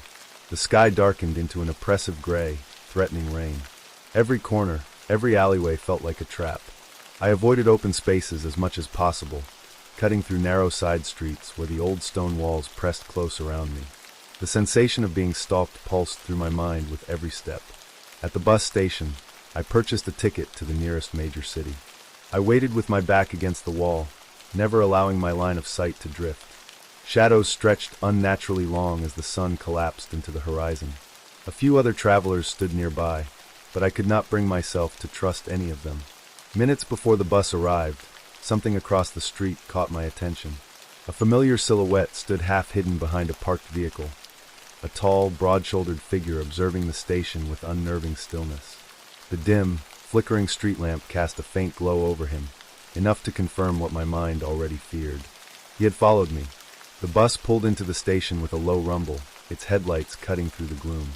The sky darkened into an oppressive gray, threatening rain. Every corner, every alleyway felt like a trap. I avoided open spaces as much as possible, cutting through narrow side streets where the old stone walls pressed close around me. The sensation of being stalked pulsed through my mind with every step. At the bus station, I purchased a ticket to the nearest major city. I waited with my back against the wall, never allowing my line of sight to drift. Shadows stretched unnaturally long as the sun collapsed into the horizon. A few other travelers stood nearby, but I could not bring myself to trust any of them. Minutes before the bus arrived, something across the street caught my attention. A familiar silhouette stood half hidden behind a parked vehicle, a tall, broad-shouldered figure observing the station with unnerving stillness. The dim, flickering street lamp cast a faint glow over him, enough to confirm what my mind already feared. He had followed me. The bus pulled into the station with a low rumble, its headlights cutting through the gloom.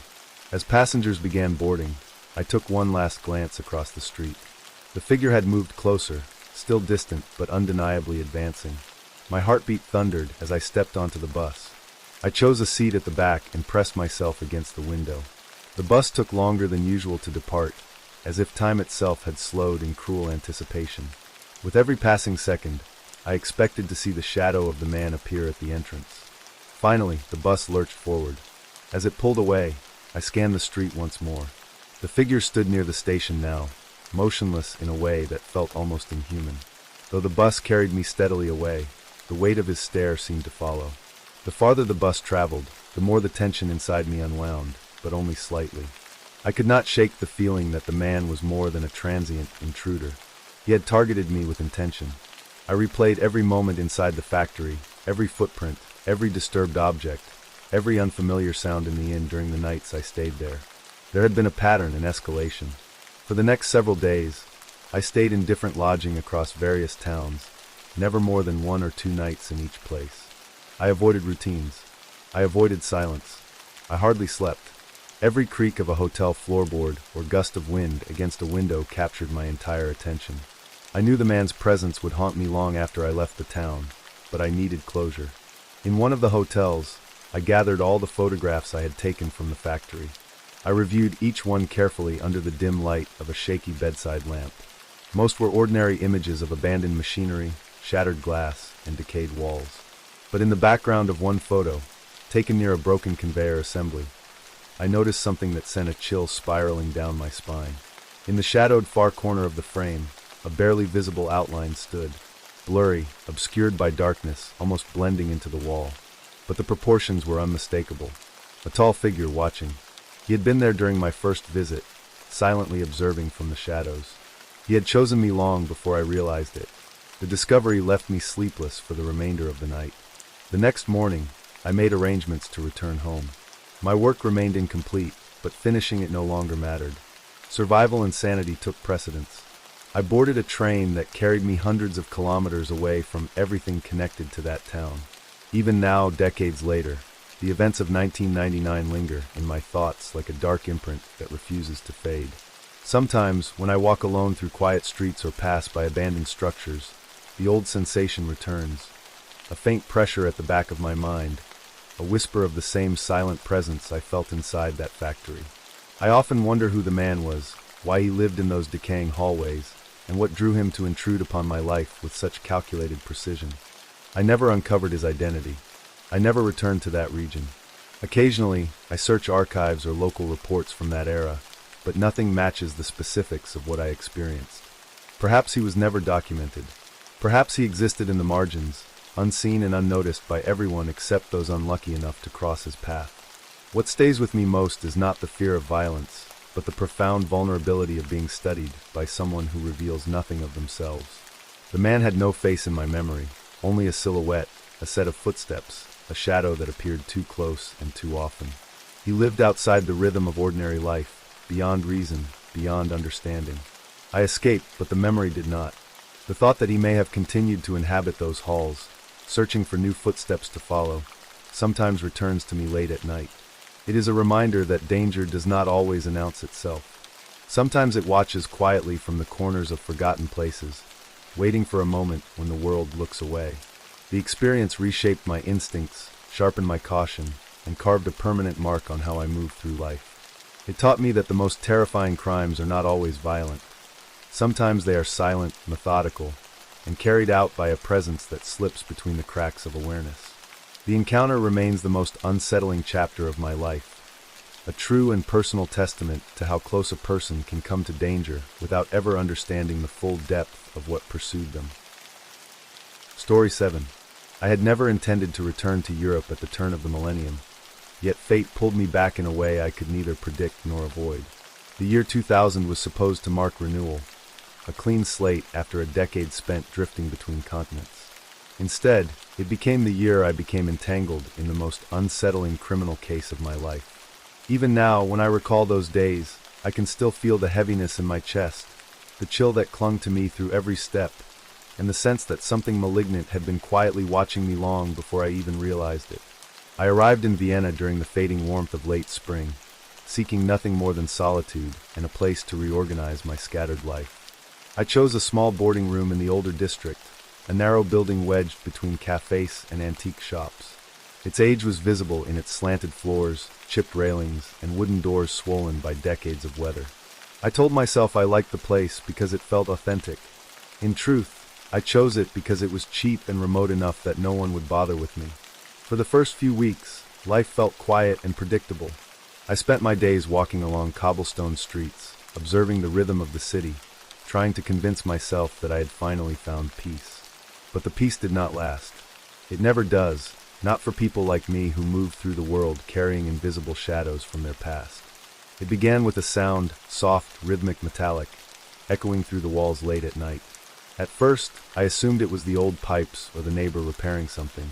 As passengers began boarding, I took one last glance across the street. The figure had moved closer, still distant but undeniably advancing. My heartbeat thundered as I stepped onto the bus. I chose a seat at the back and pressed myself against the window. The bus took longer than usual to depart, as if time itself had slowed in cruel anticipation. With every passing second, I expected to see the shadow of the man appear at the entrance. Finally, the bus lurched forward. As it pulled away, I scanned the street once more. The figure stood near the station now, motionless in a way that felt almost inhuman. Though the bus carried me steadily away, the weight of his stare seemed to follow. The farther the bus traveled, the more the tension inside me unwound, but only slightly. I could not shake the feeling that the man was more than a transient intruder. He had targeted me with intention. I replayed every moment inside the factory, every footprint, every disturbed object, every unfamiliar sound in the inn during the nights I stayed there. There had been a pattern, an escalation. For the next several days, I stayed in different lodging across various towns, never more than 1 or 2 nights in each place. I avoided routines. I avoided silence. I hardly slept. Every creak of a hotel floorboard or gust of wind against a window captured my entire attention. I knew the man's presence would haunt me long after I left the town, but I needed closure. In one of the hotels, I gathered all the photographs I had taken from the factory. I reviewed each one carefully under the dim light of a shaky bedside lamp. Most were ordinary images of abandoned machinery, shattered glass, and decayed walls. But in the background of one photo, taken near a broken conveyor assembly, I noticed something that sent a chill spiraling down my spine. In the shadowed far corner of the frame, a barely visible outline stood, blurry, obscured by darkness, almost blending into the wall. But the proportions were unmistakable. A tall figure watching. He had been there during my first visit, silently observing from the shadows. He had chosen me long before I realized it. The discovery left me sleepless for the remainder of the night. The next morning, I made arrangements to return home. My work remained incomplete, but finishing it no longer mattered. Survival and sanity took precedence. I boarded a train that carried me hundreds of kilometers away from everything connected to that town. Even now, decades later, the events of 1999 linger in my thoughts like a dark imprint that refuses to fade. Sometimes, when I walk alone through quiet streets or pass by abandoned structures, the old sensation returns. A faint pressure at the back of my mind, a whisper of the same silent presence I felt inside that factory. I often wonder who the man was, why he lived in those decaying hallways, and what drew him to intrude upon my life with such calculated precision. I never uncovered his identity. I never returned to that region. Occasionally, I search archives or local reports from that era, but nothing matches the specifics of what I experienced. Perhaps he was never documented. Perhaps he existed in the margins, unseen and unnoticed by everyone except those unlucky enough to cross his path. What stays with me most is not the fear of violence, but the profound vulnerability of being studied by someone who reveals nothing of themselves. The man had no face in my memory, only a silhouette, a set of footsteps, a shadow that appeared too close and too often. He lived outside the rhythm of ordinary life, beyond reason, beyond understanding. I escaped, but the memory did not. The thought that he may have continued to inhabit those halls, searching for new footsteps to follow, sometimes returns to me late at night. It is a reminder that danger does not always announce itself. Sometimes it watches quietly from the corners of forgotten places, waiting for a moment when the world looks away. The experience reshaped my instincts, sharpened my caution, and carved a permanent mark on how I move through life. It taught me that the most terrifying crimes are not always violent. Sometimes they are silent, methodical, and carried out by a presence that slips between the cracks of awareness. The encounter remains the most unsettling chapter of my life, a true and personal testament to how close a person can come to danger without ever understanding the full depth of what pursued them. Story 7. I had never intended to return to Europe at the turn of the millennium, yet fate pulled me back in a way I could neither predict nor avoid. The year 2000 was supposed to mark renewal, a clean slate after a decade spent drifting between continents. Instead, it became the year I became entangled in the most unsettling criminal case of my life. Even now, when I recall those days, I can still feel the heaviness in my chest, the chill that clung to me through every step, and the sense that something malignant had been quietly watching me long before I even realized it. I arrived in Vienna during the fading warmth of late spring, seeking nothing more than solitude and a place to reorganize my scattered life. I chose a small boarding room in the older district, a narrow building wedged between cafes and antique shops. Its age was visible in its slanted floors, chipped railings, and wooden doors swollen by decades of weather. I told myself I liked the place because it felt authentic. In truth, I chose it because it was cheap and remote enough that no one would bother with me. For the first few weeks, life felt quiet and predictable. I spent my days walking along cobblestone streets, observing the rhythm of the city, trying to convince myself that I had finally found peace. But the peace did not last. It never does, not for people like me who move through the world carrying invisible shadows from their past. It began with a sound, soft, rhythmic, metallic, echoing through the walls late at night. At first, I assumed it was the old pipes or the neighbor repairing something.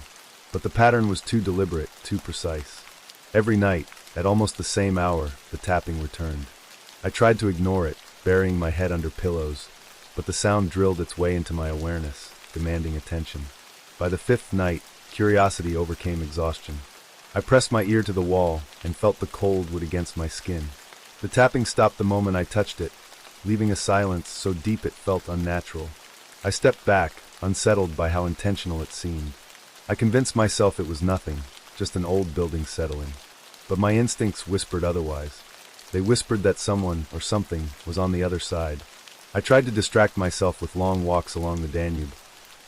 But the pattern was too deliberate, too precise. Every night, at almost the same hour, the tapping returned. I tried to ignore it, burying my head under pillows, but the sound drilled its way into my awareness, demanding attention. By the fifth night, curiosity overcame exhaustion. I pressed my ear to the wall and felt the cold wood against my skin. The tapping stopped the moment I touched it, leaving a silence so deep it felt unnatural. I stepped back, unsettled by how intentional it seemed. I convinced myself it was nothing, just an old building settling. But my instincts whispered otherwise. They whispered that someone, or something, was on the other side. I tried to distract myself with long walks along the Danube,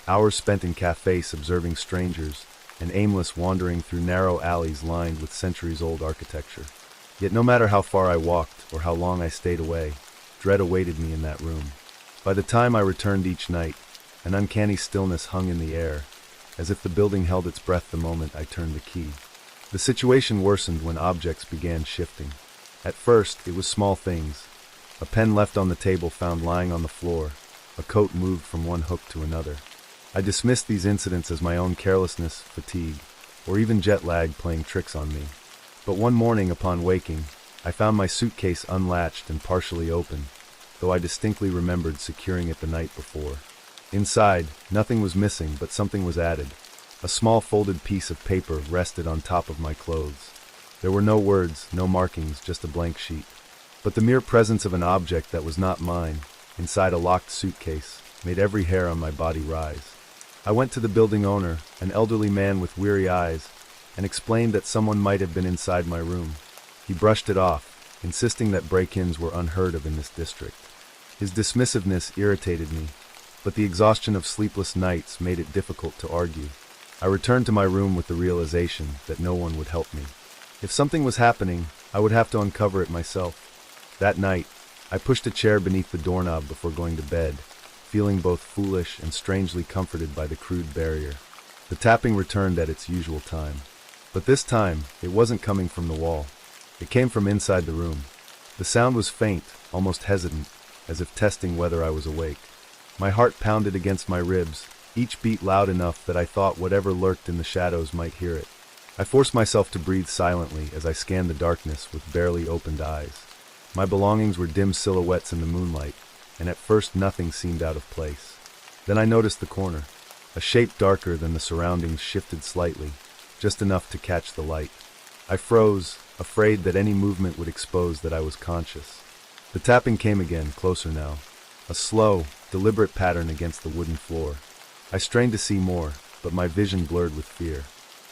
hours spent in cafes observing strangers, and aimless wandering through narrow alleys lined with centuries-old architecture. Yet no matter how far I walked, or how long I stayed away, dread awaited me in that room. By the time I returned each night, an uncanny stillness hung in the air, as if the building held its breath the moment I turned the key. The situation worsened when objects began shifting. At first, it was small things. A pen left on the table found lying on the floor, a coat moved from one hook to another. I dismissed these incidents as my own carelessness, fatigue, or even jet lag playing tricks on me. But one morning upon waking, I found my suitcase unlatched and partially open, though I distinctly remembered securing it the night before. Inside, nothing was missing, but something was added. A small folded piece of paper rested on top of my clothes. There were no words, no markings, just a blank sheet. But the mere presence of an object that was not mine, inside a locked suitcase, made every hair on my body rise. I went to the building owner, an elderly man with weary eyes, and explained that someone might have been inside my room. He brushed it off, insisting that break-ins were unheard of in this district. His dismissiveness irritated me, but the exhaustion of sleepless nights made it difficult to argue. I returned to my room with the realization that no one would help me. If something was happening, I would have to uncover it myself. That night, I pushed a chair beneath the doorknob before going to bed, feeling both foolish and strangely comforted by the crude barrier. The tapping returned at its usual time. But this time, it wasn't coming from the wall. It came from inside the room. The sound was faint, almost hesitant, as if testing whether I was awake. My heart pounded against my ribs, each beat loud enough that I thought whatever lurked in the shadows might hear it. I forced myself to breathe silently as I scanned the darkness with barely opened eyes. My belongings were dim silhouettes in the moonlight, and at first nothing seemed out of place. Then I noticed the corner. A shape darker than the surroundings shifted slightly, just enough to catch the light. I froze, afraid that any movement would expose that I was conscious. The tapping came again, closer now. A slow, deliberate pattern against the wooden floor. I strained to see more, but my vision blurred with fear.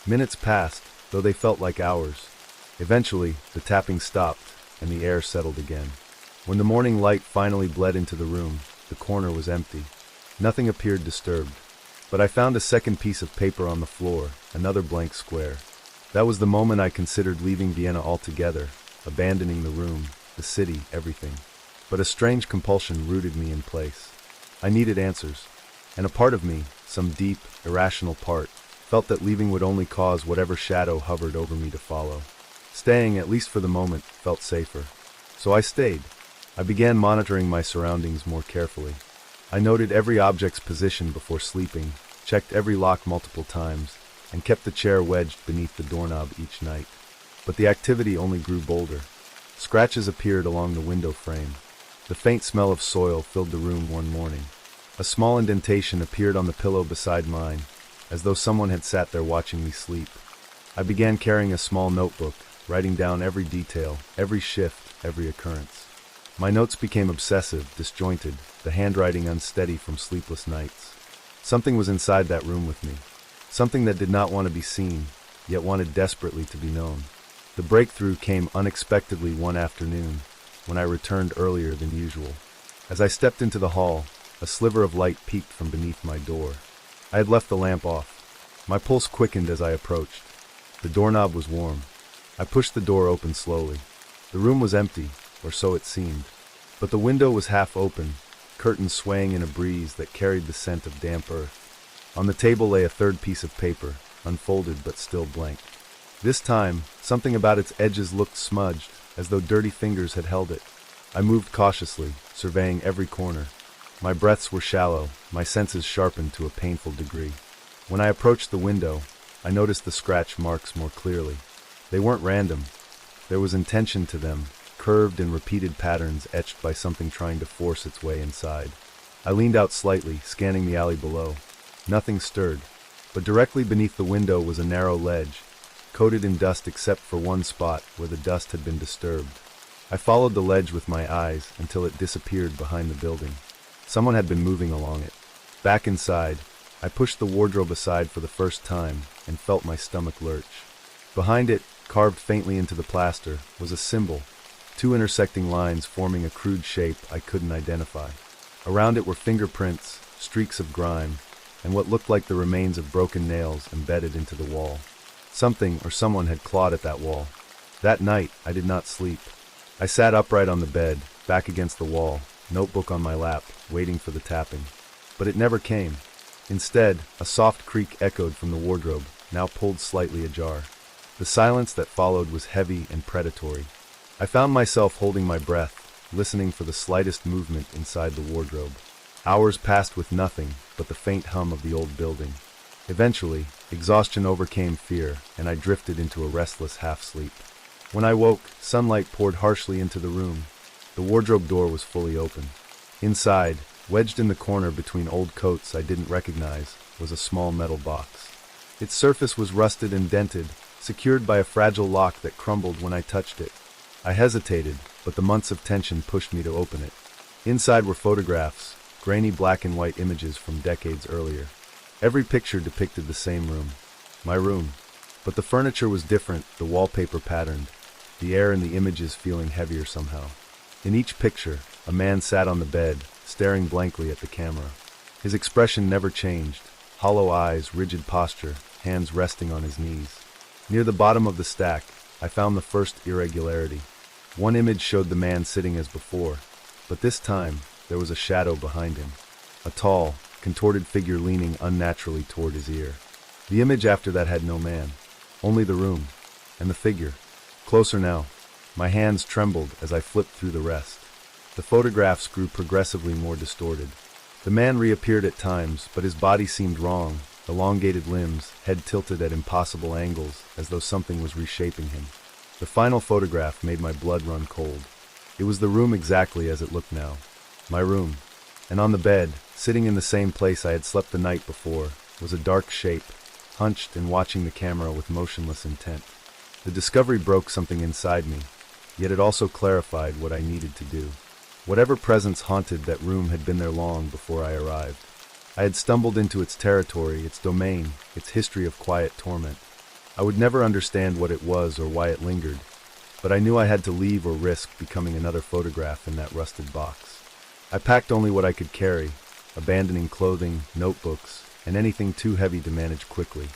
Minutes passed, though they felt like hours. Eventually, the tapping stopped, and the air settled again. When the morning light finally bled into the room, the corner was empty. Nothing appeared disturbed. But I found a second piece of paper on the floor, another blank square. That was the moment I considered leaving Vienna altogether, abandoning the room, the city, everything. But a strange compulsion rooted me in place. I needed answers, and a part of me, some deep, irrational part, felt that leaving would only cause whatever shadow hovered over me to follow. Staying, at least for the moment, felt safer. So I stayed. I began monitoring my surroundings more carefully. I noted every object's position before sleeping, checked every lock multiple times, and kept the chair wedged beneath the doorknob each night. But the activity only grew bolder. Scratches appeared along the window frame. The faint smell of soil filled the room one morning. A small indentation appeared on the pillow beside mine, as though someone had sat there watching me sleep. I began carrying a small notebook, writing down every detail, every shift, every occurrence. My notes became obsessive, disjointed, the handwriting unsteady from sleepless nights. Something was inside that room with me. Something that did not want to be seen, yet wanted desperately to be known. The breakthrough came unexpectedly one afternoon, when I returned earlier than usual. As I stepped into the hall, a sliver of light peeked from beneath my door. I had left the lamp off. My pulse quickened as I approached. The doorknob was warm. I pushed the door open slowly. The room was empty, or so it seemed. But the window was half open, curtains swaying in a breeze that carried the scent of damp earth. On the table lay a third piece of paper, unfolded but still blank. This time, something about its edges looked smudged, as though dirty fingers had held it. I moved cautiously, surveying every corner. My breaths were shallow, my senses sharpened to a painful degree. When I approached the window, I noticed the scratch marks more clearly. They weren't random. There was intention to them, curved and repeated patterns etched by something trying to force its way inside. I leaned out slightly, scanning the alley below. Nothing stirred, but directly beneath the window was a narrow ledge, coated in dust except for one spot where the dust had been disturbed. I followed the ledge with my eyes until it disappeared behind the building. Someone had been moving along it. Back inside, I pushed the wardrobe aside for the first time and felt my stomach lurch. Behind it, carved faintly into the plaster, was a symbol, two intersecting lines forming a crude shape I couldn't identify. Around it were fingerprints, streaks of grime, and what looked like the remains of broken nails embedded into the wall. Something or someone had clawed at that wall. That night, I did not sleep. I sat upright on the bed, back against the wall, notebook on my lap, waiting for the tapping. But it never came. Instead, a soft creak echoed from the wardrobe, now pulled slightly ajar. The silence that followed was heavy and predatory. I found myself holding my breath, listening for the slightest movement inside the wardrobe. Hours passed with nothing but the faint hum of the old building. Eventually, exhaustion overcame fear, and I drifted into a restless half-sleep. When I woke, sunlight poured harshly into the room. The wardrobe door was fully open. Inside, wedged in the corner between old coats I didn't recognize, was a small metal box. Its surface was rusted and dented, secured by a fragile lock that crumbled when I touched it. I hesitated, but the months of tension pushed me to open it. Inside were photographs, grainy black and white images from decades earlier. Every picture depicted the same room. My room. But the furniture was different, the wallpaper patterned, the air in the images feeling heavier somehow. In each picture, a man sat on the bed, staring blankly at the camera. His expression never changed, hollow eyes, rigid posture, hands resting on his knees. Near the bottom of the stack, I found the first irregularity. One image showed the man sitting as before, but this time, there was a shadow behind him. A tall, contorted figure leaning unnaturally toward his ear. The image after that had no man, only the room, and the figure. Closer now. My hands trembled as I flipped through the rest. The photographs grew progressively more distorted. The man reappeared at times, but his body seemed wrong, elongated limbs, head tilted at impossible angles, as though something was reshaping him. The final photograph made my blood run cold. It was the room exactly as it looked now. My room. And on the bed, sitting in the same place I had slept the night before, was a dark shape, hunched and watching the camera with motionless intent. The discovery broke something inside me, yet it also clarified what I needed to do. Whatever presence haunted that room had been there long before I arrived. I had stumbled into its territory, its domain, its history of quiet torment. I would never understand what it was or why it lingered, but I knew I had to leave or risk becoming another photograph in that rusted box. I packed only what I could carry, abandoning clothing, notebooks, and anything too heavy to manage quickly.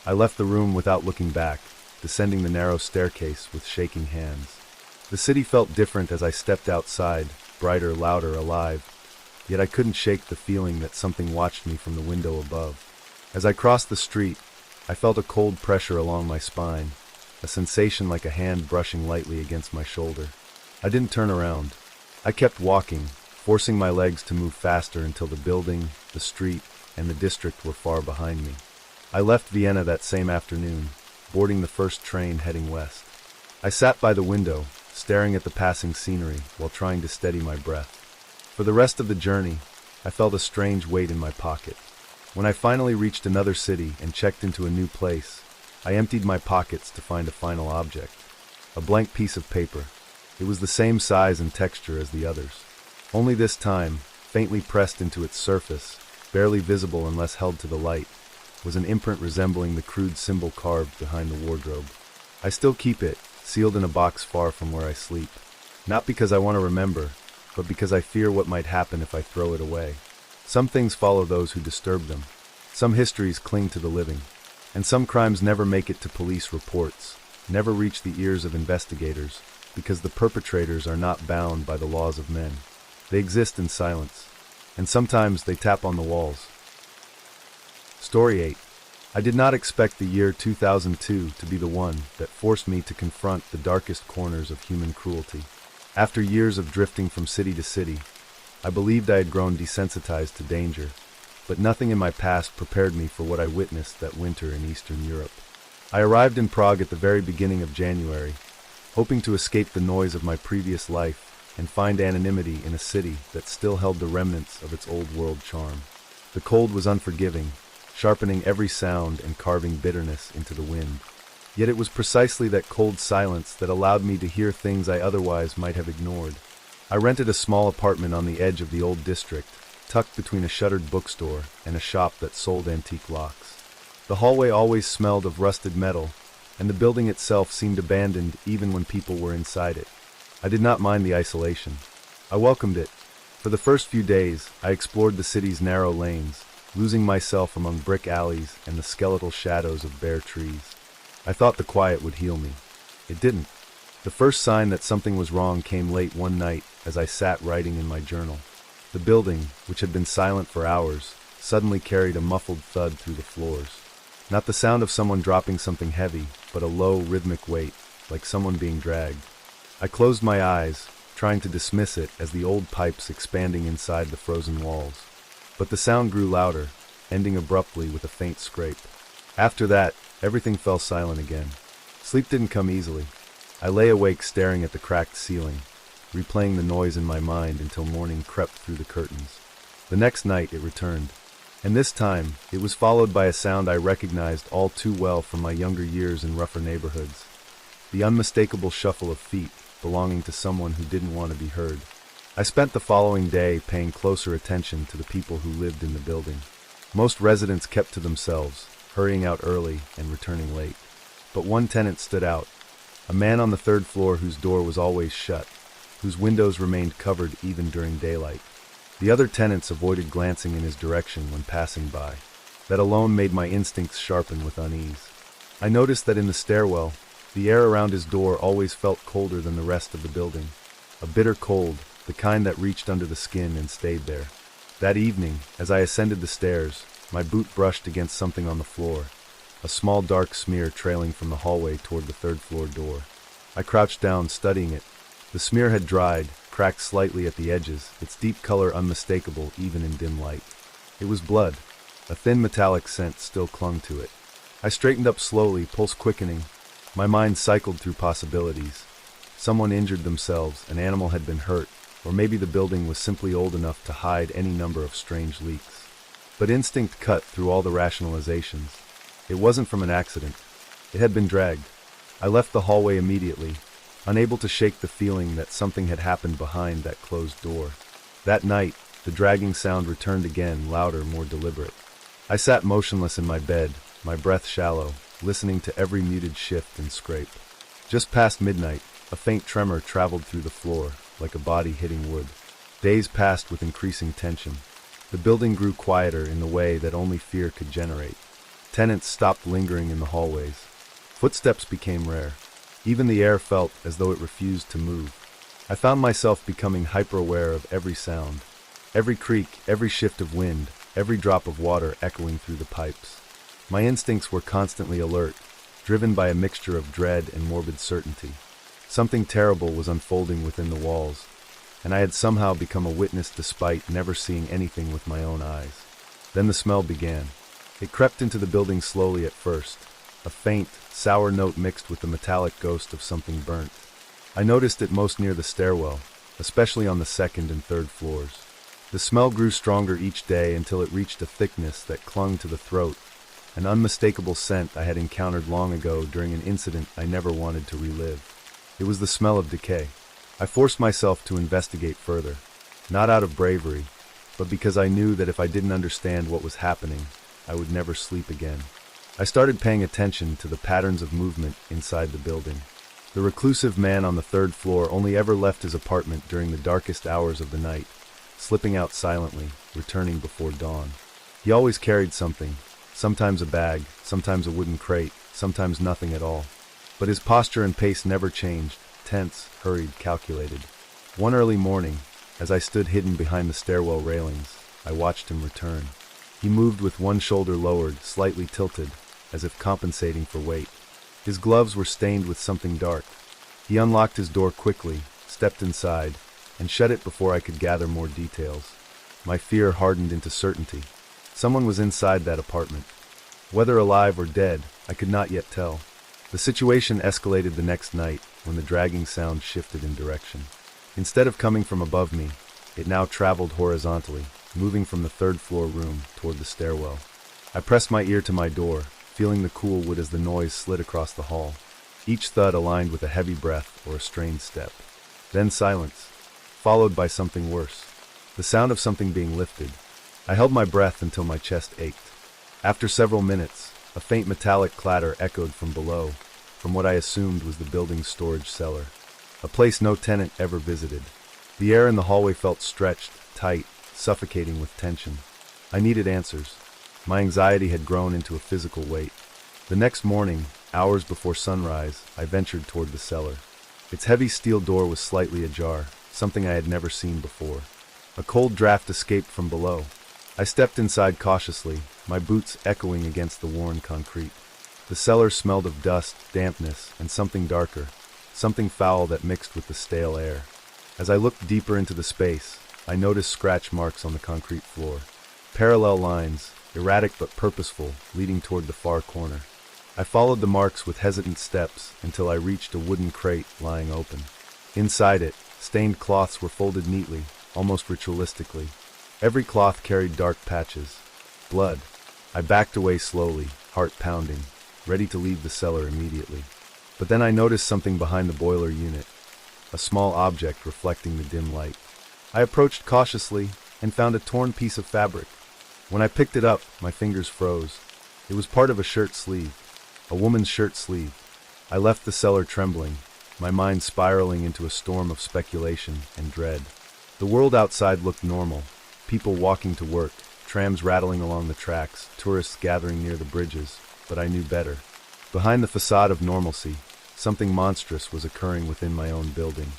I left the room without looking back, descending the narrow staircase with shaking hands. The city felt different as I stepped outside, brighter, louder, alive, yet I couldn't shake the feeling that something watched me from the window above. As I crossed the street, I felt a cold pressure along my spine, a sensation like a hand brushing lightly against my shoulder. I didn't turn around. I kept walking, forcing my legs to move faster until the building, the street, and the district were far behind me. I left Vienna that same afternoon, boarding the first train heading west. I sat by the window, staring at the passing scenery while trying to steady my breath. For the rest of the journey, I felt a strange weight in my pocket. When I finally reached another city and checked into a new place, I emptied my pockets to find a final object. A blank piece of paper. It was the same size and texture as the others. Only this time, faintly pressed into its surface, barely visible unless held to the light, was an imprint resembling the crude symbol carved behind the wardrobe. I still keep it, sealed in a box far from where I sleep. Not because I want to remember, but because I fear what might happen if I throw it away. Some things follow those who disturb them. Some histories cling to the living. And some crimes never make it to police reports, never reach the ears of investigators, because the perpetrators are not bound by the laws of men. They exist in silence, and sometimes they tap on the walls. Story 8. I did not expect the year 2002 to be the one that forced me to confront the darkest corners of human cruelty. After years of drifting from city to city, I believed I had grown desensitized to danger, but nothing in my past prepared me for what I witnessed that winter in Eastern Europe. I arrived in Prague at the very beginning of January, hoping to escape the noise of my previous life and find anonymity in a city that still held the remnants of its old world charm. The cold was unforgiving, sharpening every sound and carving bitterness into the wind. Yet it was precisely that cold silence that allowed me to hear things I otherwise might have ignored. I rented a small apartment on the edge of the old district, tucked between a shuttered bookstore and a shop that sold antique locks. The hallway always smelled of rusted metal, and the building itself seemed abandoned even when people were inside it. I did not mind the isolation. I welcomed it. For the first few days, I explored the city's narrow lanes, losing myself among brick alleys and the skeletal shadows of bare trees. I thought the quiet would heal me. It didn't. The first sign that something was wrong came late one night as I sat writing in my journal. The building, which had been silent for hours, suddenly carried a muffled thud through the floors. Not the sound of someone dropping something heavy, but a low, rhythmic weight, like someone being dragged. I closed my eyes, trying to dismiss it as the old pipes expanding inside the frozen walls. But the sound grew louder, ending abruptly with a faint scrape. After that, everything fell silent again. Sleep didn't come easily. I lay awake staring at the cracked ceiling, replaying the noise in my mind until morning crept through the curtains. The next night it returned, and this time it was followed by a sound I recognized all too well from my younger years in rougher neighborhoods. The unmistakable shuffle of feet belonging to someone who didn't want to be heard. I spent the following day paying closer attention to the people who lived in the building. Most residents kept to themselves, hurrying out early and returning late. But one tenant stood out, a man on the third floor whose door was always shut, whose windows remained covered even during daylight. The other tenants avoided glancing in his direction when passing by. That alone made my instincts sharpen with unease. I noticed that in the stairwell, the air around his door always felt colder than the rest of the building. A bitter cold, the kind that reached under the skin and stayed there. That evening, as I ascended the stairs, my boot brushed against something on the floor, a small dark smear trailing from the hallway toward the third-floor door. I crouched down, studying it. The smear had dried, cracked slightly at the edges, its deep color unmistakable even in dim light. It was blood. A thin metallic scent still clung to it. I straightened up slowly, pulse quickening. My mind cycled through possibilities. Someone injured themselves, an animal had been hurt, or maybe the building was simply old enough to hide any number of strange leaks. But instinct cut through all the rationalizations. It wasn't from an accident. It had been dragged. I left the hallway immediately, unable to shake the feeling that something had happened behind that closed door. That night, the dragging sound returned again, louder, more deliberate. I sat motionless in my bed, my breath shallow, listening to every muted shift and scrape. Just past midnight, a faint tremor traveled through the floor, like a body hitting wood. Days passed with increasing tension. The building grew quieter in the way that only fear could generate. Tenants stopped lingering in the hallways. Footsteps became rare. Even the air felt as though it refused to move. I found myself becoming hyper-aware of every sound. Every creak, every shift of wind, every drop of water echoing through the pipes. My instincts were constantly alert, driven by a mixture of dread and morbid certainty. Something terrible was unfolding within the walls, and I had somehow become a witness despite never seeing anything with my own eyes. Then the smell began. It crept into the building slowly at first, a faint, sour note mixed with the metallic ghost of something burnt. I noticed it most near the stairwell, especially on the second and third floors. The smell grew stronger each day until it reached a thickness that clung to the throat, an unmistakable scent I had encountered long ago during an incident I never wanted to relive. It was the smell of decay. I forced myself to investigate further, not out of bravery, but because I knew that if I didn't understand what was happening, I would never sleep again. I started paying attention to the patterns of movement inside the building. The reclusive man on the third floor only ever left his apartment during the darkest hours of the night, slipping out silently, returning before dawn. He always carried something, sometimes a bag, sometimes a wooden crate, sometimes nothing at all. But his posture and pace never changed, tense, hurried, calculated. One early morning, as I stood hidden behind the stairwell railings, I watched him return. He moved with one shoulder lowered, slightly tilted, as if compensating for weight. His gloves were stained with something dark. He unlocked his door quickly, stepped inside, and shut it before I could gather more details. My fear hardened into certainty. Someone was inside that apartment. Whether alive or dead, I could not yet tell. The situation escalated the next night when the dragging sound shifted in direction. Instead of coming from above me, it now traveled horizontally, moving from the third-floor room toward the stairwell. I pressed my ear to my door, feeling the cool wood as the noise slid across the hall. Each thud aligned with a heavy breath or a strained step. Then silence, followed by something worse. The sound of something being lifted. I held my breath until my chest ached. After several minutes, a faint metallic clatter echoed from below, from what I assumed was the building's storage cellar, a place no tenant ever visited. The air in the hallway felt stretched, tight, suffocating with tension. I needed answers. My anxiety had grown into a physical weight. The next morning, hours before sunrise, I ventured toward the cellar. Its heavy steel door was slightly ajar, something I had never seen before. A cold draft escaped from below. I stepped inside cautiously, my boots echoing against the worn concrete. The cellar smelled of dust, dampness, and something darker, something foul that mixed with the stale air. As I looked deeper into the space, I noticed scratch marks on the concrete floor. Parallel lines, erratic but purposeful, leading toward the far corner. I followed the marks with hesitant steps until I reached a wooden crate lying open. Inside it, stained cloths were folded neatly, almost ritualistically. Every cloth carried dark patches. Blood. I backed away slowly, heart pounding, ready to leave the cellar immediately. But then I noticed something behind the boiler unit, a small object reflecting the dim light. I approached cautiously and found a torn piece of fabric. When I picked it up, my fingers froze. It was part of a shirt sleeve, a woman's shirt sleeve. I left the cellar trembling, my mind spiraling into a storm of speculation and dread. The world outside looked normal. People walking to work, trams rattling along the tracks, tourists gathering near the bridges, but I knew better. Behind the facade of normalcy, something monstrous was occurring within my own building.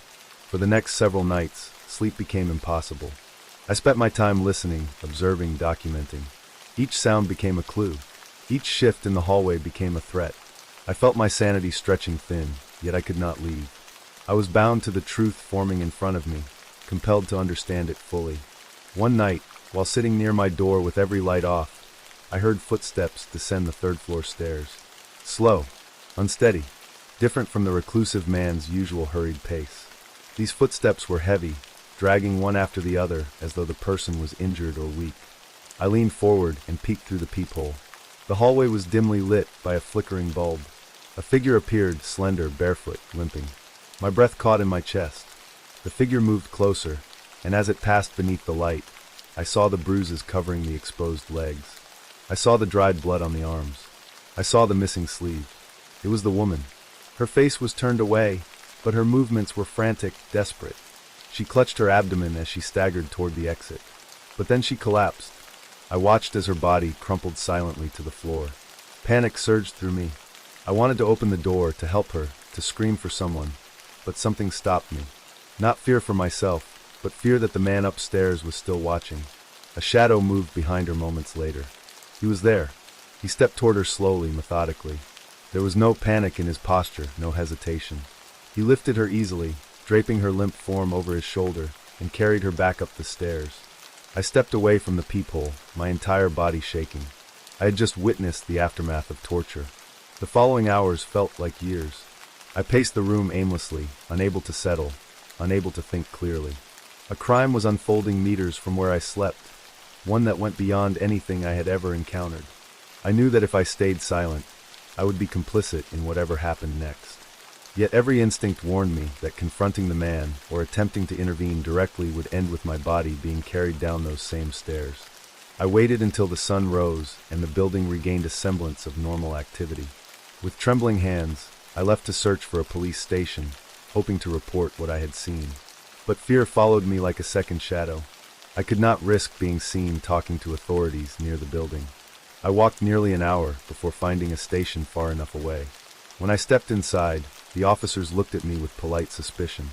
For the next several nights, sleep became impossible. I spent my time listening, observing, documenting. Each sound became a clue. Each shift in the hallway became a threat. I felt my sanity stretching thin, yet I could not leave. I was bound to the truth forming in front of me, compelled to understand it fully. One night, while sitting near my door with every light off, I heard footsteps descend the third-floor stairs. Slow, unsteady, different from the reclusive man's usual hurried pace. These footsteps were heavy, dragging one after the other as though the person was injured or weak. I leaned forward and peeked through the peephole. The hallway was dimly lit by a flickering bulb. A figure appeared, slender, barefoot, limping. My breath caught in my chest. The figure moved closer, and as it passed beneath the light, I saw the bruises covering the exposed legs. I saw the dried blood on the arms. I saw the missing sleeve. It was the woman. Her face was turned away, but her movements were frantic, desperate. She clutched her abdomen as she staggered toward the exit. But then she collapsed. I watched as her body crumpled silently to the floor. Panic surged through me. I wanted to open the door, to help her, to scream for someone, but something stopped me. Not fear for myself, but fear that the man upstairs was still watching. A shadow moved behind her moments later. He was there. He stepped toward her slowly, methodically. There was no panic in his posture, no hesitation. He lifted her easily, draping her limp form over his shoulder, and carried her back up the stairs. I stepped away from the peephole, my entire body shaking. I had just witnessed the aftermath of torture. The following hours felt like years. I paced the room aimlessly, unable to settle, unable to think clearly. A crime was unfolding meters from where I slept, one that went beyond anything I had ever encountered. I knew that if I stayed silent, I would be complicit in whatever happened next. Yet every instinct warned me that confronting the man or attempting to intervene directly would end with my body being carried down those same stairs. I waited until the sun rose and the building regained a semblance of normal activity. With trembling hands, I left to search for a police station, hoping to report what I had seen. But fear followed me like a second shadow. I could not risk being seen talking to authorities near the building. I walked nearly an hour before finding a station far enough away. When I stepped inside, the officers looked at me with polite suspicion.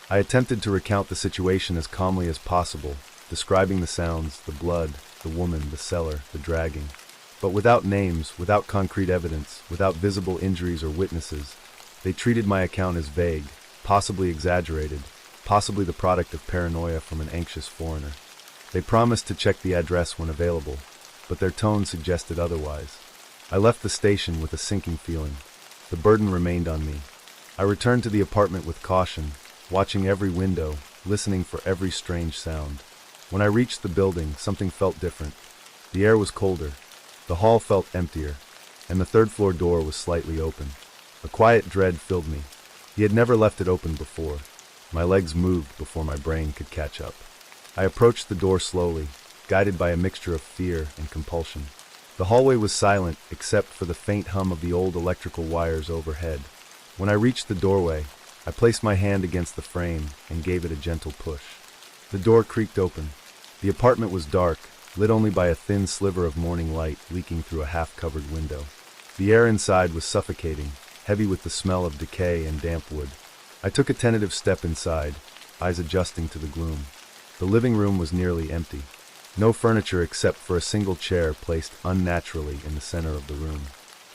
I attempted to recount the situation as calmly as possible, describing the sounds, the blood, the woman, the cellar, the dragging. But without names, without concrete evidence, without visible injuries or witnesses, they treated my account as vague, possibly exaggerated, possibly the product of paranoia from an anxious foreigner. They promised to check the address when available, but their tone suggested otherwise. I left the station with a sinking feeling. The burden remained on me. I returned to the apartment with caution, watching every window, listening for every strange sound. When I reached the building, something felt different. The air was colder. The hall felt emptier, and the third-floor door was slightly open. A quiet dread filled me. He had never left it open before. My legs moved before my brain could catch up. I approached the door slowly, guided by a mixture of fear and compulsion. The hallway was silent except for the faint hum of the old electrical wires overhead. When I reached the doorway, I placed my hand against the frame and gave it a gentle push. The door creaked open. The apartment was dark, lit only by a thin sliver of morning light leaking through a half-covered window. The air inside was suffocating, heavy with the smell of decay and damp wood. I took a tentative step inside, eyes adjusting to the gloom. The living room was nearly empty. No furniture except for a single chair placed unnaturally in the center of the room.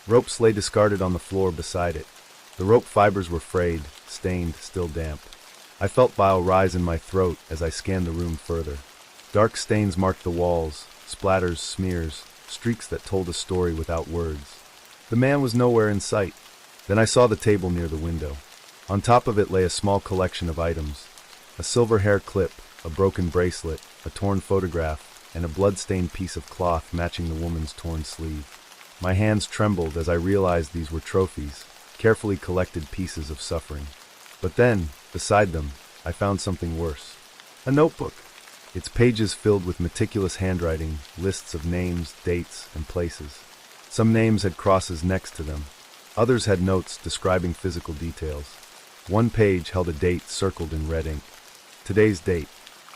Ropes lay discarded on the floor beside it. The rope fibers were frayed, stained, still damp. I felt bile rise in my throat as I scanned the room further. Dark stains marked the walls, splatters, smears, streaks that told a story without words. The man was nowhere in sight. Then I saw the table near the window. On top of it lay a small collection of items. A silver hair clip, a broken bracelet, a torn photograph, and a blood-stained piece of cloth matching the woman's torn sleeve. My hands trembled as I realized these were trophies, carefully collected pieces of suffering. But then, beside them, I found something worse. A notebook. Its pages filled with meticulous handwriting, lists of names, dates, and places. Some names had crosses next to them. Others had notes describing physical details. One page held a date circled in red ink. Today's date.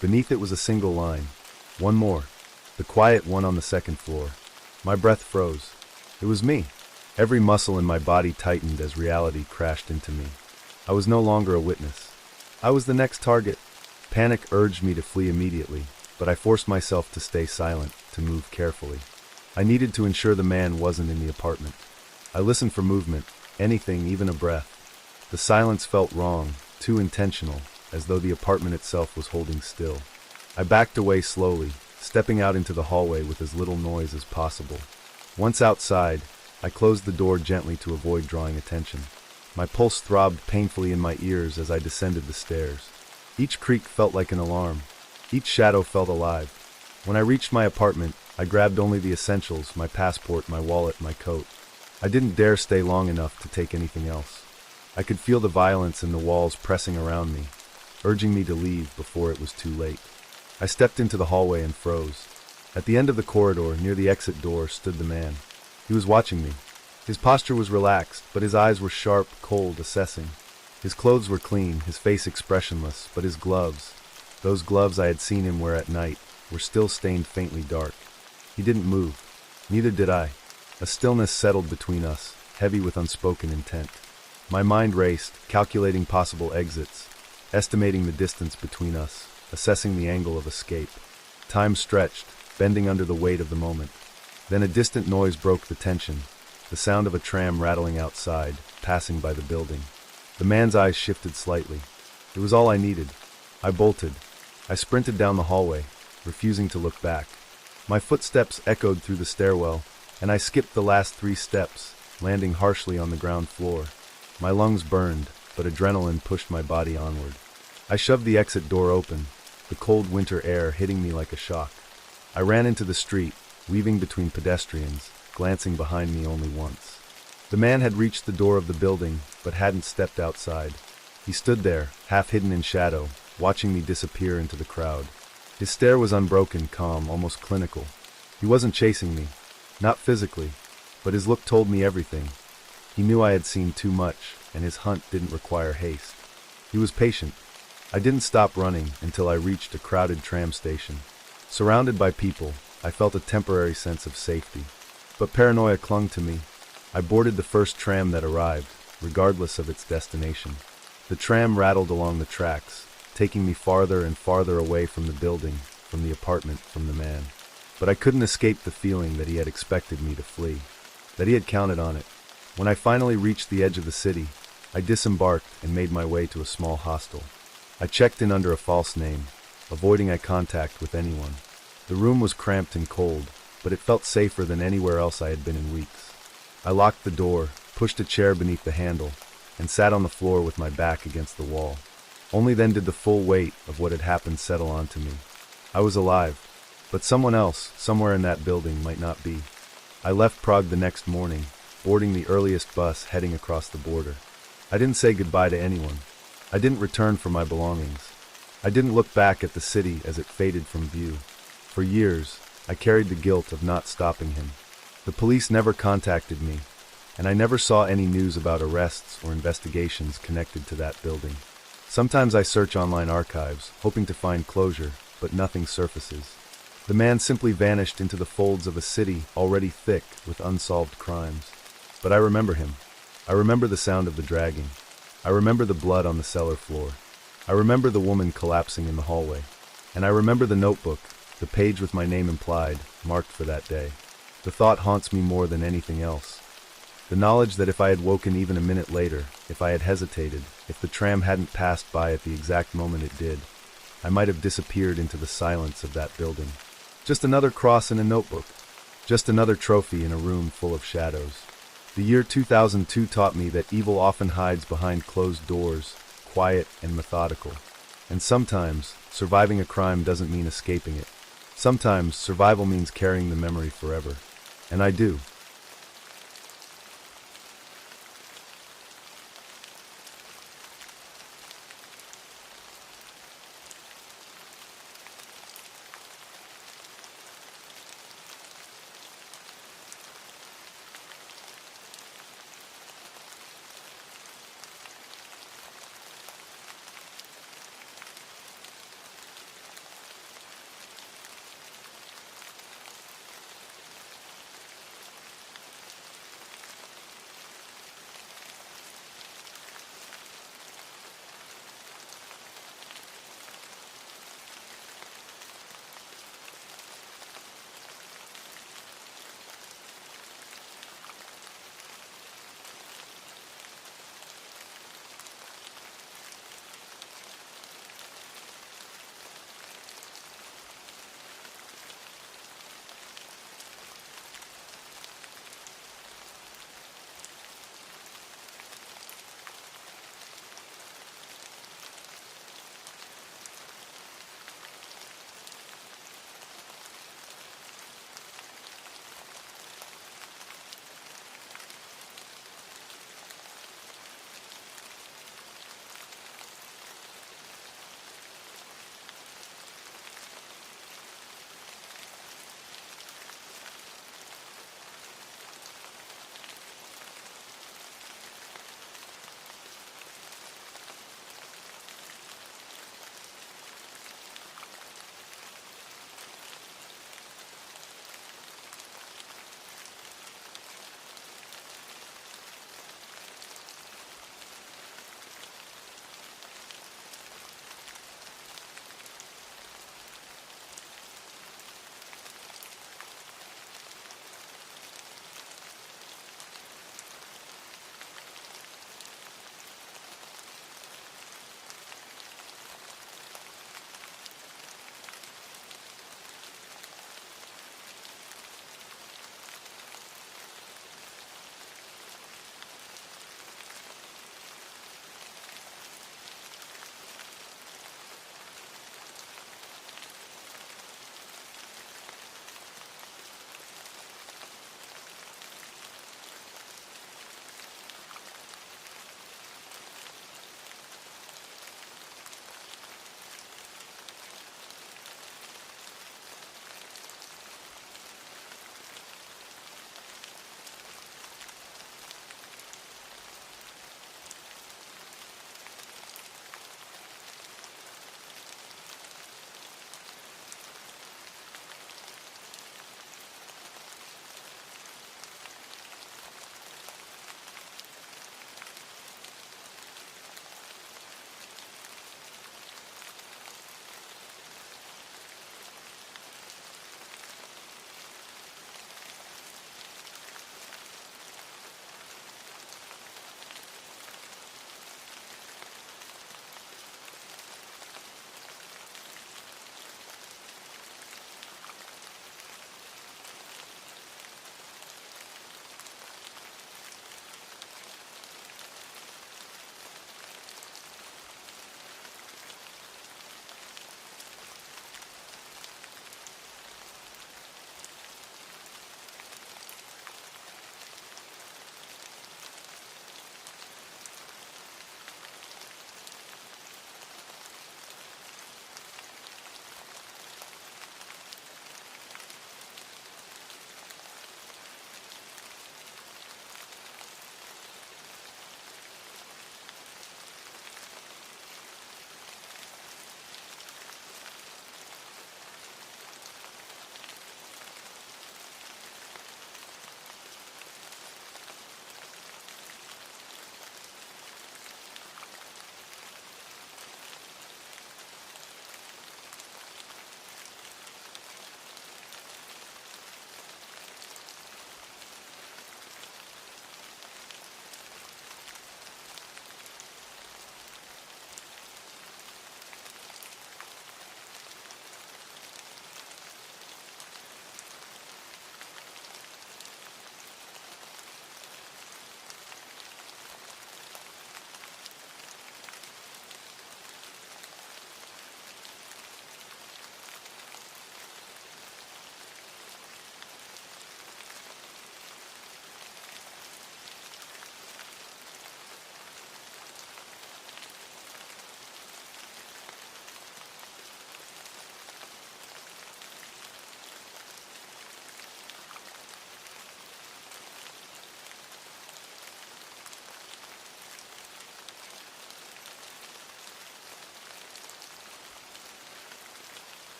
Beneath it was a single line. One more. The quiet one on the second floor. My breath froze. It was me. Every muscle in my body tightened as reality crashed into me. I was no longer a witness. I was the next target. Panic urged me to flee immediately, but I forced myself to stay silent, to move carefully. I needed to ensure the man wasn't in the apartment. I listened for movement, anything, even a breath. The silence felt wrong, too intentional, as though the apartment itself was holding still. I backed away slowly, stepping out into the hallway with as little noise as possible. Once outside, I closed the door gently to avoid drawing attention. My pulse throbbed painfully in my ears as I descended the stairs. Each creak felt like an alarm. Each shadow felt alive. When I reached my apartment, I grabbed only the essentials, my passport, my wallet, my coat. I didn't dare stay long enough to take anything else. I could feel the violence in the walls pressing around me, urging me to leave before it was too late. I stepped into the hallway and froze. At the end of the corridor, near the exit door, stood the man. He was watching me. His posture was relaxed, but his eyes were sharp, cold, assessing. His clothes were clean, his face expressionless, but his gloves, those gloves I had seen him wear at night, were still stained faintly dark. He didn't move. Neither did I. A stillness settled between us, heavy with unspoken intent. My mind raced, calculating possible exits, estimating the distance between us, assessing the angle of escape. Time stretched, bending under the weight of the moment. Then a distant noise broke the tension, the sound of a tram rattling outside, passing by the building. The man's eyes shifted slightly. It was all I needed. I bolted. I sprinted down the hallway, refusing to look back. My footsteps echoed through the stairwell, and I skipped the last 3 steps, landing harshly on the ground floor. My lungs burned, but adrenaline pushed my body onward. I shoved the exit door open, the cold winter air hitting me like a shock. I ran into the street, weaving between pedestrians, glancing behind me only once. The man had reached the door of the building, but hadn't stepped outside. He stood there, half hidden in shadow, watching me disappear into the crowd. His stare was unbroken, calm, almost clinical. He wasn't chasing me, not physically, but his look told me everything. He knew I had seen too much, and his hunt didn't require haste. He was patient. I didn't stop running until I reached a crowded tram station. Surrounded by people, I felt a temporary sense of safety. But paranoia clung to me. I boarded the first tram that arrived, regardless of its destination. The tram rattled along the tracks, taking me farther and farther away from the building, from the apartment, from the man. But I couldn't escape the feeling that he had expected me to flee, that he had counted on it. When I finally reached the edge of the city, I disembarked and made my way to a small hostel. I checked in under a false name, avoiding eye contact with anyone. The room was cramped and cold, but it felt safer than anywhere else I had been in weeks. I locked the door, pushed a chair beneath the handle, and sat on the floor with my back against the wall. Only then did the full weight of what had happened settle onto me. I was alive, but someone else, somewhere in that building, might not be. I left Prague the next morning, boarding the earliest bus heading across the border. I didn't say goodbye to anyone. I didn't return for my belongings. I didn't look back at the city as it faded from view. For years, I carried the guilt of not stopping him. The police never contacted me, and I never saw any news about arrests or investigations connected to that building. Sometimes I search online archives, hoping to find closure, but nothing surfaces. The man simply vanished into the folds of a city already thick with unsolved crimes. But I remember him. I remember the sound of the dragging. I remember the blood on the cellar floor. I remember the woman collapsing in the hallway. And I remember the notebook, the page with my name implied, marked for that day. The thought haunts me more than anything else. The knowledge that if I had woken even a minute later, if I had hesitated, if the tram hadn't passed by at the exact moment it did, I might have disappeared into the silence of that building. Just another cross in a notebook. Just another trophy in a room full of shadows. The year 2002 taught me that evil often hides behind closed doors, quiet and methodical. And sometimes, surviving a crime doesn't mean escaping it. Sometimes, survival means carrying the memory forever. And I do.